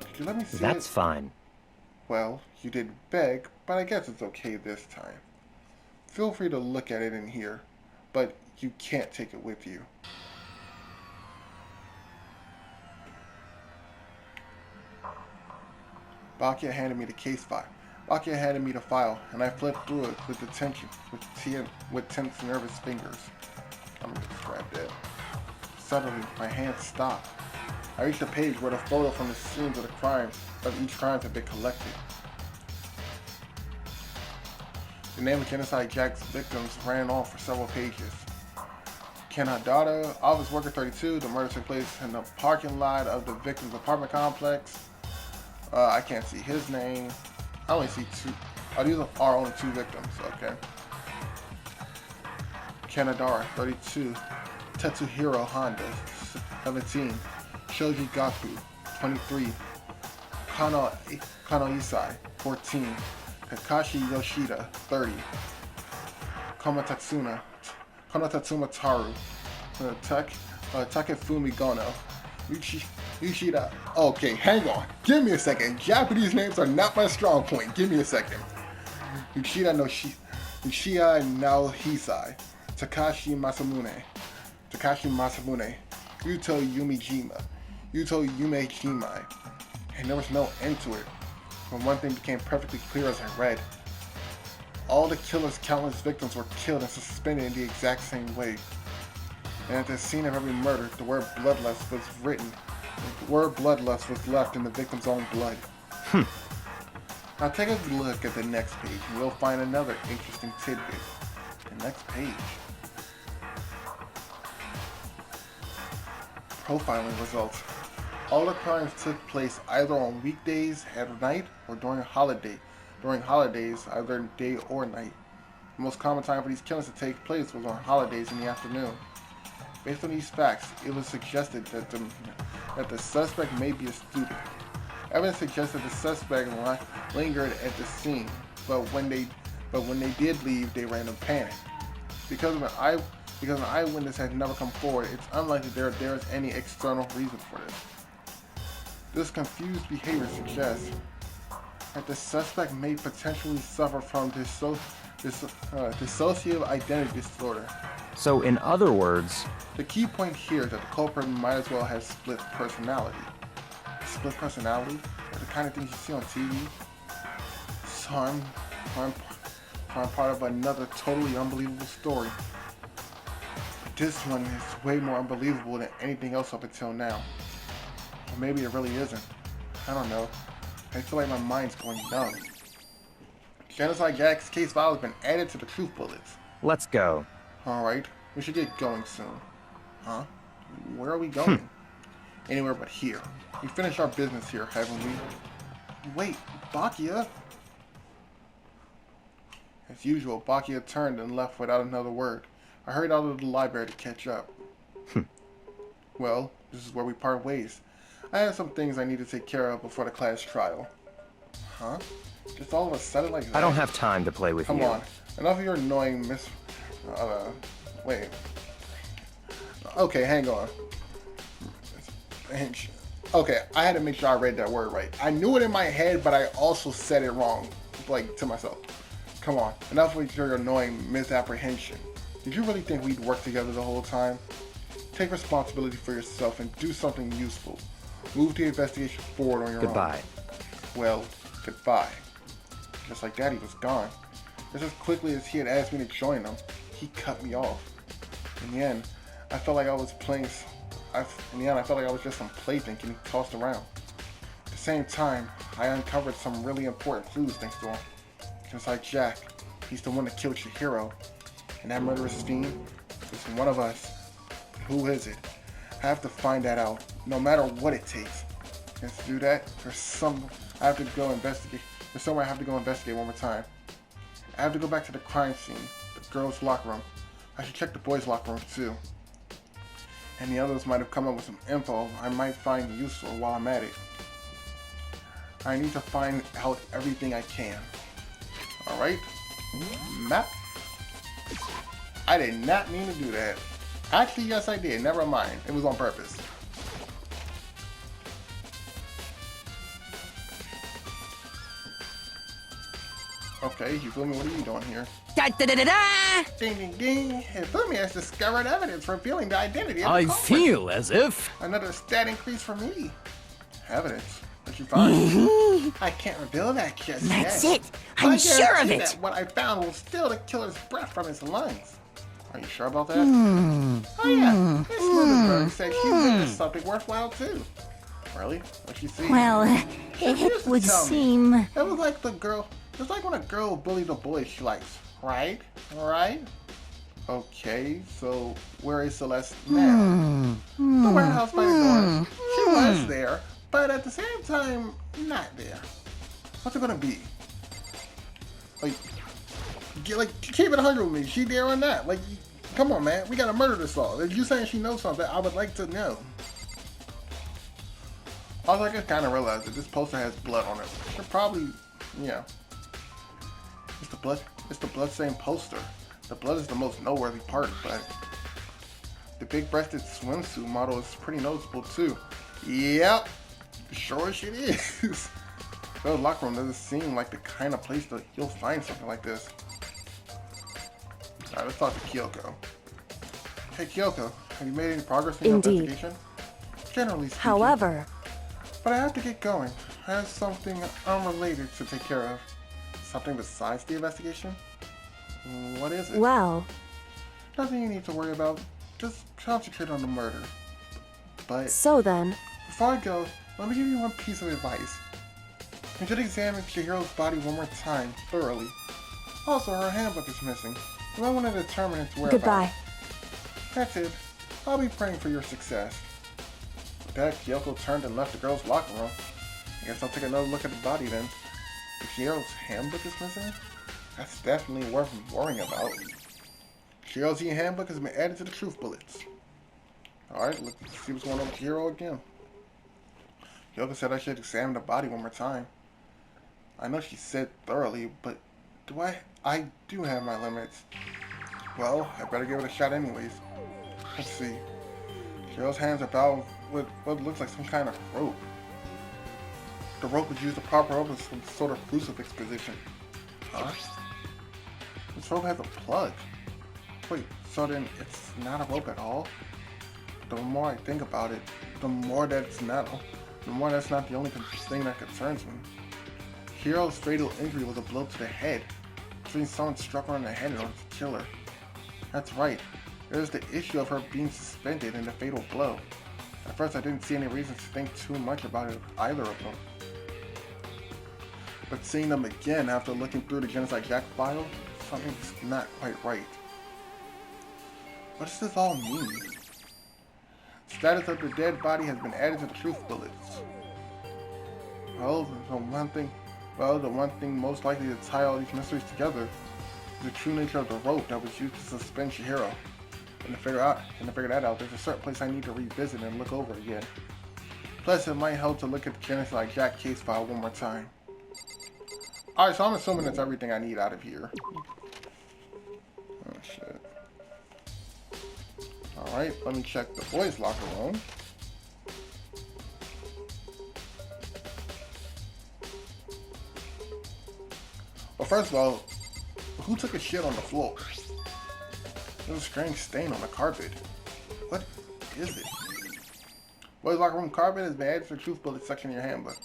Could you let me see That's it? fine. Well, you didn't beg, but I guess it's okay this time. Feel free to look at it in here, but you can't take it with you. Byakuya handed me the case file. Byakuya handed me the file, and I flipped through it with tense, nervous fingers. I'm gonna grab that. Suddenly, my hand stopped. I reached a page where the photo from the scenes of each crime had been collected. The name of Genocide Jack's victims ran on for several pages. Ken Hadada, office worker 32, the murder took place in the parking lot of the victim's apartment complex. I can't see his name. I only see two. Oh, these are only two victims, okay. Kanedara, 32. Tetsuhiro Honda, 17. Shoji Gaku, 23. Kano Isai, 14. Kakashi Yoshida, 30. Konotatsuma Taru, Takefumi Gono, Yoshida. Okay, hang on. Give me a second. Japanese names are not my strong point. Give me a second. Yoshida Naohisai, Takashi Masamune, Yuto Yumejima, and there was no end to it. When one thing became perfectly clear as I read. All the killer's countless victims were killed and suspended in the exact same way. And at the scene of every murder, the word bloodlust was written. The word bloodlust was left in the victim's own blood. Now take a look at the next page and we'll find another interesting tidbit. The next page. Profiling results. All the crimes took place either on weekdays at night or during holidays, either day or night. The most common time for these killings to take place was on holidays in the afternoon. Based on these facts, it was suggested that the suspect may be a student. Evidence suggested the suspect lingered at the scene, but when they did leave, they ran in panic. Because an eyewitness has never come forward, it's unlikely there is any external reason for this. This confused behavior suggests that the suspect may potentially suffer from dissociative identity disorder. So, in other words, the key point here is that the culprit might as well have split personality. Split personality? The kind of things you see on TV. So I'm part of another totally unbelievable story. But this one is way more unbelievable than anything else up until now. Or maybe it really isn't. I don't know. I feel like my mind's going numb. Genocide Jack's case file has been added to the truth bullets. let's go. Alright, we should get going soon. Huh? Where are we going? Anywhere but here. We finished our business here, haven't we? Wait, Bakia? As usual, Bakia turned and left without another word. I hurried out of the library to catch up. Well, this is where we part ways. I had some things I need to take care of before the class trial. Huh? Just all of a sudden like that? I don't have time to play with you. Come on. Enough of your annoying wait. Okay, hang on. Okay, I had to make sure I read that word right. I knew it in my head, but I also said it wrong, like, to myself. Come on. Enough with your annoying misapprehension. Did you really think we'd work together the whole time? Take responsibility for yourself and do something useful. Move the investigation forward on your own. Goodbye. Well, goodbye. Just like that, he was gone. Just as quickly as he had asked me to join him, he cut me off. In the end, I felt like I was just some plaything getting tossed around. At the same time, I uncovered some really important clues thanks to him. Just like Jack, he's the one that killed Chihiro. And that murderous fiend is one of us. Who is it? I have to find that out, no matter what it takes. And to do that, there's somewhere I have to go investigate one more time. I have to go back to the crime scene, the girls' locker room. I should check the boys' locker room too. And the others might have come up with some info I might find useful while I'm at it. I need to find out everything I can. Alright? Map. I did not mean to do that. Actually, yes I did. Never mind. It was on purpose. Okay, you feel me? What are you doing here? Da da da da da! Ding ding ding! Fumi has discovered evidence revealing the identity of the I culprit. feel as if... Another stat increase for me. Evidence? What you find? I can't reveal that just yet. That's it! But I'm I sure of guarantee it! that what I found will steal the killer's breath from his lungs. Are you sure about that? Oh yeah, Miss Lindenberg said she witnessed something worthwhile too. Really? What'd she see? Well, She refused it to would tell me. seem... It was like it's like when a girl bullies a boy she likes, right? Alright? Okay, so where is Celeste now? The warehouse by the doors. She was there, but at the same time, not there. What's it gonna be? Like, keep it 100 with me. She there or not? Like, Come on, man. We gotta murder this all. If you saying she knows something, I would like to know. Also, I just kind of realized that this poster has blood on it. Should probably, yeah. It's the blood. It's the blood-stained poster. The blood is the most noteworthy part, but the big-breasted swimsuit model is pretty noticeable too. Yep, sure as shit is. The locker room doesn't seem like the kind of place that you'll find something like this. Alright, let's talk to Kyoko. Hey Kyoko, have you made any progress in your investigation? Generally speaking. However, But I have to get going. I have something unrelated to take care of. Something besides the investigation? What is it? well, Nothing you need to worry about. Just concentrate on the murder. But so then, before I go, let me give you one piece of advice. You should examine Chihiro's body one more time, thoroughly. Also, her handbook is missing. You might want to determine its whereabouts. goodbye. That's it. I'll be praying for your success. With that, Kyoko turned and left the girls' locker room. I guess I'll take another look at the body then. If Chihiro's handbook is missing, that's definitely worth worrying about. Chihiro's handbook has been added to the truth bullets. Alright, let's see what's going on with Chihiro again. Kyoko said I should examine the body one more time. I know she said thoroughly, but I do have my limits. Well, I better give it a shot anyways. Let's see. Chihiro's hands are bound with what looks like some kind of rope. The rope was used to prop her up in some sort of crucifix position. Huh? This rope has a plug. Wait, so then it's not a rope at all? The more I think about it, the more that's not the only thing that concerns me. Chihiro's fatal injury was a blow to the head. Which means someone struck her on the head in order to kill her. That's right. There's the issue of her being suspended in the fatal blow. At first I didn't see any reason to think too much about it, either of them. But seeing them again after looking through the Genocide Jack file, something's not quite right. What does this all mean? Status of the dead body has been added to the truth bullets. Well, the one thing most likely to tie all these mysteries together is the true nature of the rope that was used to suspend Chihiro. And to figure that out, there's a certain place I need to revisit and look over again. Plus, it might help to look at the Genocide Jack case file one more time. Alright, so I'm assuming that's everything I need out of here. Oh shit. Alright, let me check the boys' locker room. Well, first of all, who took a shit on the floor? There's a strange stain on the carpet. What is it? Boys' locker room carpet has been added to the truth bullet section in your handbook.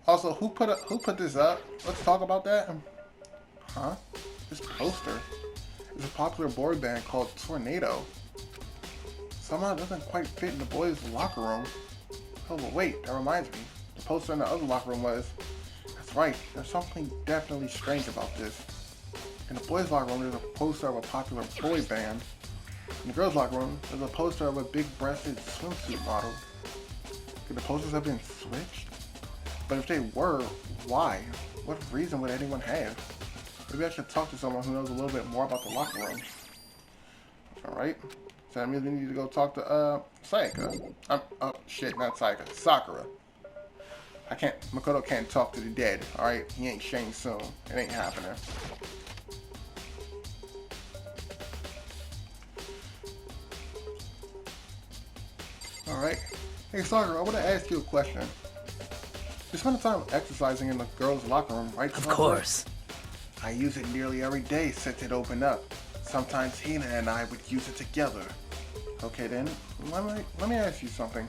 Also, who put this up? Let's talk about that. Huh? This poster is a popular boy band called Tornado. Somehow it doesn't quite fit in the boys' locker room. Oh, but wait, that reminds me. The poster in the other locker room was... That's right, there's something definitely strange about this. In the boys' locker room, there's a poster of a popular boy band. In the girls' locker room, there's a poster of a big-breasted swimsuit model. Could the posters have been switched? But if they were, why? What reason would anyone have? Maybe I should talk to someone who knows a little bit more about the locker room. Alright. So that means we need to go talk to, Sayaka. Oh, shit, not Sayaka. Sakura. Makoto can't talk to the dead, alright? He ain't Shang Tsung. It ain't happening. Alright. Hey, Sakura, I want to ask you a question. You spend time exercising in the girls' locker room, right? Of course. I use it nearly every day since it opened up. Sometimes Hina and I would use it together. Okay then, let me ask you something.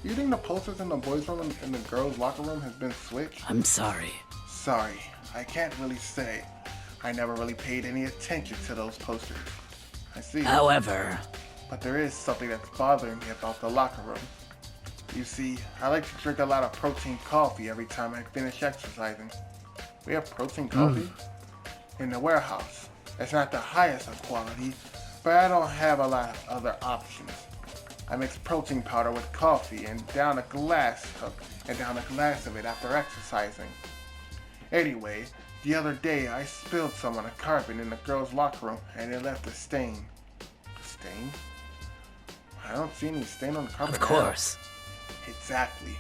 You think the posters in the boys' room and the girls' locker room has been switched? I'm sorry. Sorry, I can't really say. I never really paid any attention to those posters. I see. However... But there is something that's bothering me about the locker room. You see, I like to drink a lot of protein coffee every time I finish exercising. We have protein coffee in the warehouse. It's not the highest of quality, but I don't have a lot of other options. I mix protein powder with coffee and down a glass of it after exercising. Anyway, the other day I spilled some on the carpet in the girls' locker room and it left a stain. Stain? I don't see any stain on the carpet. Of course. Now. Exactly.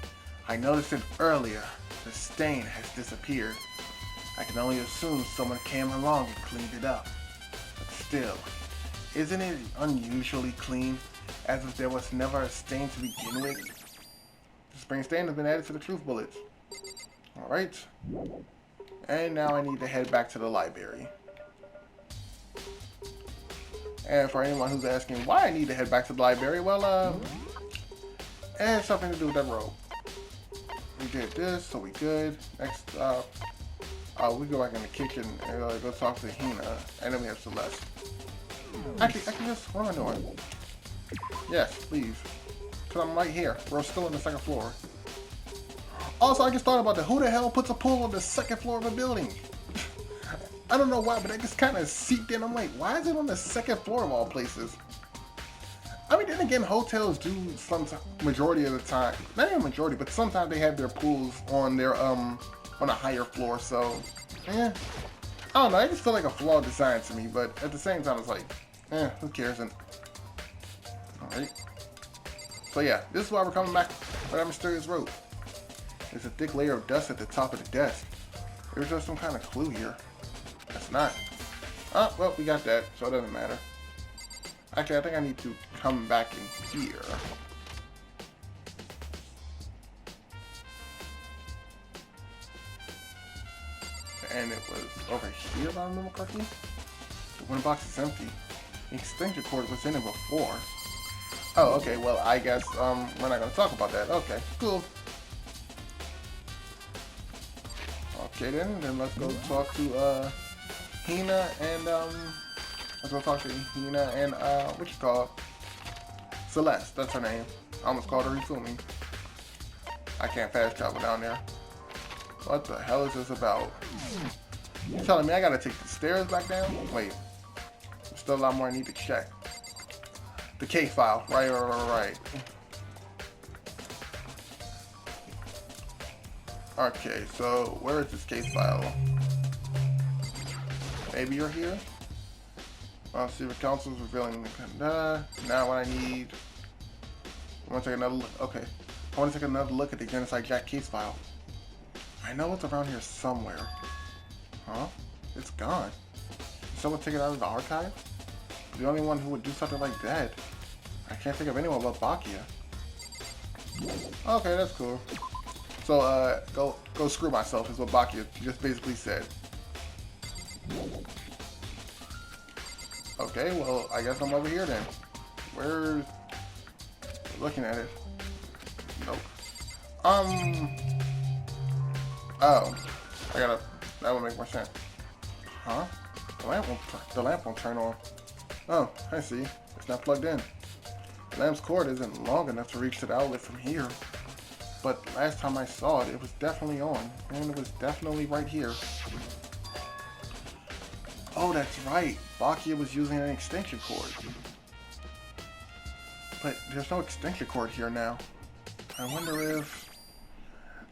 I noticed it earlier. The stain has disappeared. I can only assume someone came along and cleaned it up. But still, isn't it unusually clean? As if there was never a stain to begin with? The spring stain has been added to the truth bullets. Alright. And now I need to head back to the library. And for anyone who's asking why I need to head back to the library, well, it has something to do with that robe. We did this, so we good. Next, we go back in the kitchen and go talk to Hina, and then we have Celeste. Actually, I can just, what am I doing? Yes, please. Because I'm right here. We're still on the second floor. Also, I just thought about that. Who the hell puts a pool on the second floor of a building? I don't know why, but I just kind of seeped in. I'm like, why is it on the second floor of all places? I mean, then again, hotels do some majority of the time, not even majority, but sometimes they have their pools on their on a higher floor. So, I don't know. I just feel like a flawed design to me, but at the same time, it's like, who cares? And all right. So yeah, this is why we're coming back with that mysterious rope. There's a thick layer of dust at the top of the desk. There's just some kind of clue here. That's not. Oh, well, we got that, so it doesn't matter. Actually, I think I need to come back in here. And it was over here, if I remember correctly. The one box is empty. The extension cord was in it before. Oh, okay, well, I guess we're not going to talk about that. Okay, cool. Okay then let's go talk to Hina and let's go talk to Hina and what you call it? Celeste, that's her name. I almost called her Rifumi. I can't fast travel down there. What the hell is this about? You telling me I gotta take the stairs back down? Wait. There's still a lot more I need to check. The case file. Right. Okay, so where is this case file? Maybe you're here? I'll see what counsel's revealing. Now what I need. I want to take another look. Okay. I want to take another look at the Genocide Jack case file. I know it's around here somewhere. Huh? It's gone. Did someone take it out of the archive? The only one who would do something like that. I can't think of anyone but Bakia. Okay, that's cool. So, go screw myself is what Bakia just basically said. Okay, well, I guess I'm over here then. Where's... Looking at it. Nope. Oh. I gotta... That would make more sense. Huh? The lamp won't turn on. Oh, I see. It's not plugged in. The lamp's cord isn't long enough to reach to the outlet from here. But last time I saw it, it was definitely on. And it was definitely right here. Oh, that's right. Bakia was using an extension cord. But there's no extension cord here now. I wonder if...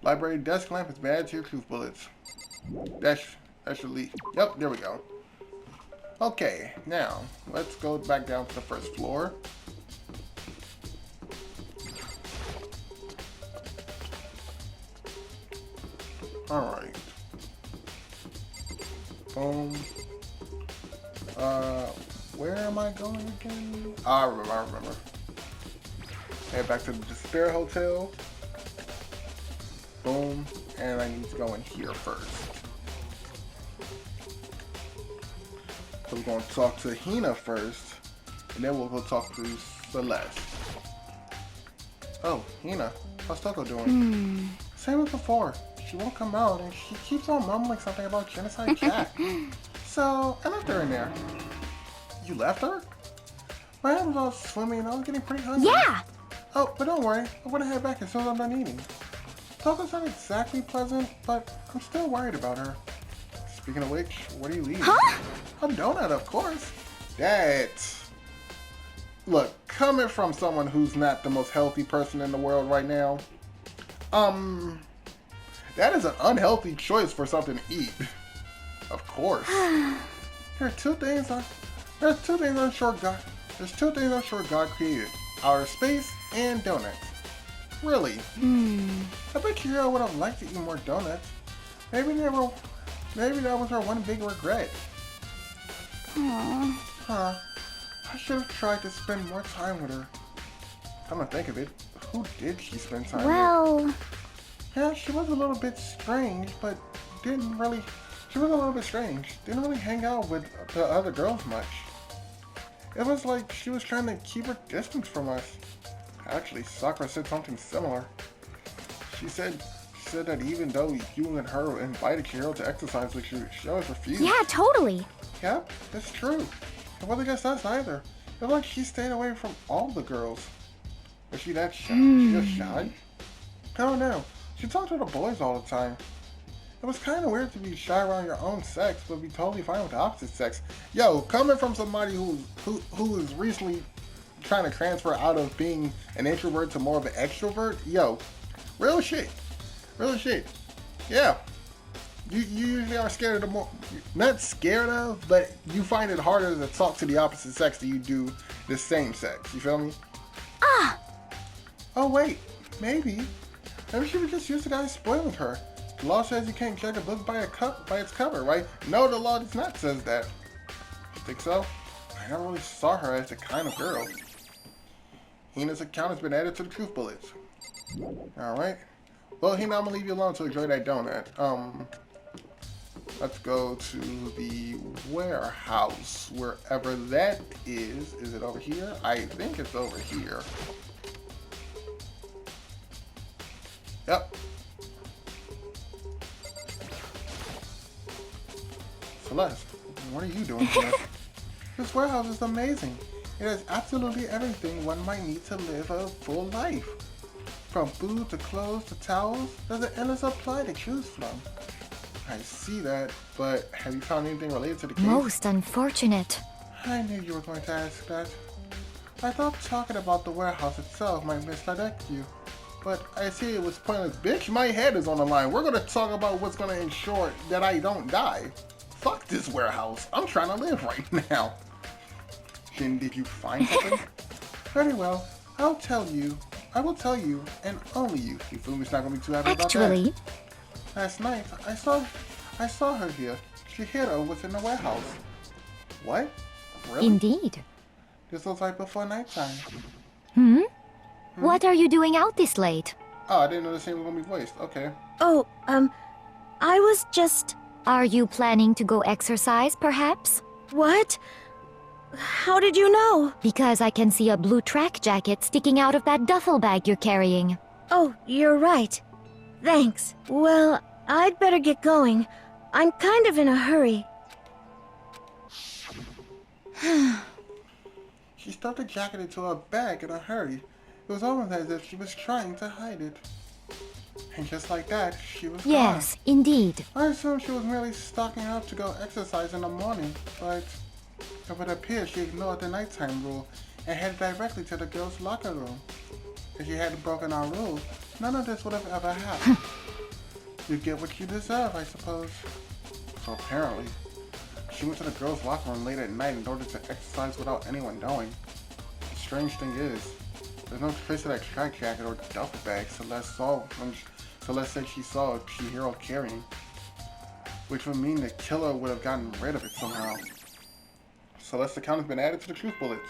Library desk lamp is bad to your truth bullets. That should lead. Yep, there we go. Okay, now, let's go back down to the first floor. Alright. Boom. Where am I going again? I remember. Head back to the Despair Hotel. Boom. And I need to go in here first. So we're going to talk to Hina first. And then we'll go talk to Celeste. Oh, Hina. How's Toko doing? Same as before. She won't come out and she keeps on mumbling something about Genocide Jack. So, I left her in there. You left her? My head was all swimming and I was getting pretty hungry. Yeah! Oh, but don't worry. I'm going to head back as soon as I'm done eating. Toko's not exactly pleasant, but I'm still worried about her. Speaking of which, what are you eating? Huh? A donut, of course. That's... Look, coming from someone who's not the most healthy person in the world right now, That is an unhealthy choice for something to eat. Of course. There are two things I'm sure God created: outer space and donuts. Really? I bet Chihiro would have liked to eat more donuts. Maybe that was her one big regret. Aww. Huh. I should have tried to spend more time with her. Come to think of it, who did she spend time with? Well... Yeah, she was a little bit strange, but didn't really hang out with the other girls much. It was like she was trying to keep her distance from us. Actually, Sakura said something similar. She said that even though you and her invited Chihiro to exercise with you, she always refused. Yeah, totally. Yep, it's true. It wasn't just us either. It was like she stayed away from all the girls. Was she that shy? She just shy? I don't know. She talked to the boys all the time. It was kind of weird to be shy around your own sex, but be totally fine with the opposite sex. Yo, coming from somebody who is recently trying to transfer out of being an introvert to more of an extrovert, yo, real shit. Yeah. You usually are scared of the more, not scared of, but you find it harder to talk to the opposite sex than you do the same sex. You feel me? Ah! Oh wait, maybe she was just used to guys spoiling her. The law says you can't judge a book by its cover, right? No, the law does not says that. You think so? I never really saw her as the kind of girl. Hina's account has been added to the truth bullets. Alright. Well, Hina, I'm gonna leave you alone to enjoy that donut. Let's go to the warehouse, wherever that is. Is it over here? I think it's over here. Yep. Celeste, what are you doing here? This warehouse is amazing. It has absolutely everything one might need to live a full life. From food to clothes to towels, there's an endless supply to choose from. I see that, but have you found anything related to the case? Most unfortunate. I knew you were going to ask that. I thought talking about the warehouse itself might misdirect you. But I see it was pointless. Bitch, my head is on the line. We're going to talk about what's going to ensure that I don't die. Fuck this warehouse. I'm trying to live right now. Then did you find something? Very well. I will tell you, and only you. Fumi's not going to be too happy about that. Actually... Last night, I saw her here. Chihiro was in the warehouse. What? Really? Indeed. This was right before nighttime. What are you doing out this late? Oh, I didn't know the same was gonna be voiced. Okay. Oh, I was just... Are you planning to go exercise, perhaps? What? How did you know? Because I can see a blue track jacket sticking out of that duffel bag you're carrying. Oh, you're right. Thanks. Well, I'd better get going. I'm kind of in a hurry. She stuffed the jacket into a bag in a hurry. It was almost as if she was trying to hide it. And just like that, she was Yes, gone. indeed. I assumed she was merely stocking up to go exercise in the morning, but it would appear she ignored the nighttime rule and headed directly to the girls' locker room. If she hadn't broken our rules, none of this would have ever happened. You get what you deserve, I suppose. So apparently, she went to the girls' locker room late at night in order to exercise without anyone knowing. The strange thing is, there's no trace of that track jacket or duffel bag Celeste said she saw Chihiro carrying, which would mean the killer would have gotten rid of it somehow. Celeste's account has been added to the truth bullets.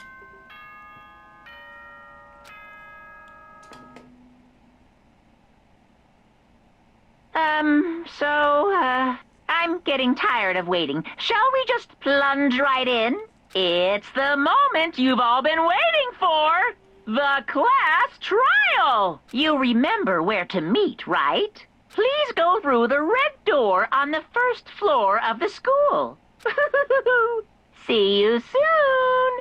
I'm getting tired of waiting. Shall we just plunge right in? It's the moment you've all been waiting for! The class trial! You remember where to meet, right? Please go through the red door on the first floor of the school. See you soon!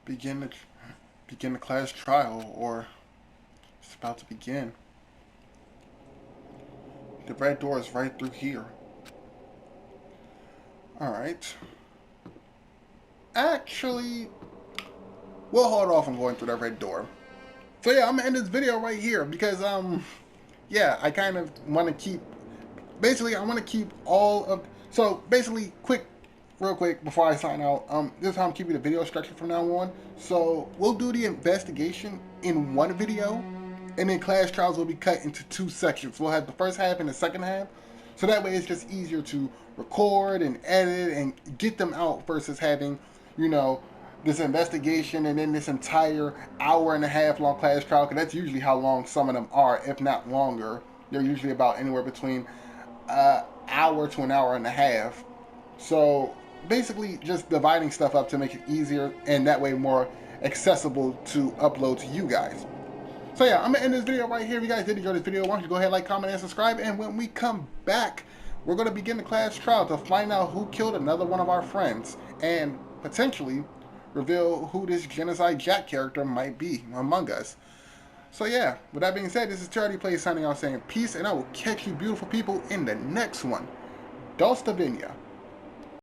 Begin the class trial, or it's about to begin. The red door is right through here. Alright. Actually, we'll hold off on going through that red door. So yeah, I'm gonna end this video right here because yeah, I kind of want to keep. Basically, I want to keep all of. So basically, real quick before I sign out. This is how I'm keeping the video structure from now on. So we'll do the investigation in one video, and then class trials will be cut into 2 sections. We'll have the first half and the second half. So that way, it's just easier to record and edit and get them out versus having, you know, this investigation and then this entire hour-and-a-half long class trial, because that's usually how long some of them are, if not longer. They're usually about anywhere between an hour to an hour and a half. So basically just dividing stuff up to make it easier and that way more accessible to upload to you guys. So yeah, I'm going to end this video right here. If you guys did enjoy this video, why don't you go ahead, like, comment, and subscribe. And when we come back, we're going to begin the class trial to find out who killed another one of our friends. And potentially reveal who this Genocide Jack character might be among us. So yeah, with that being said, this is Charity Plays signing out saying peace, and I will catch you beautiful people in the next one. Dostavinia.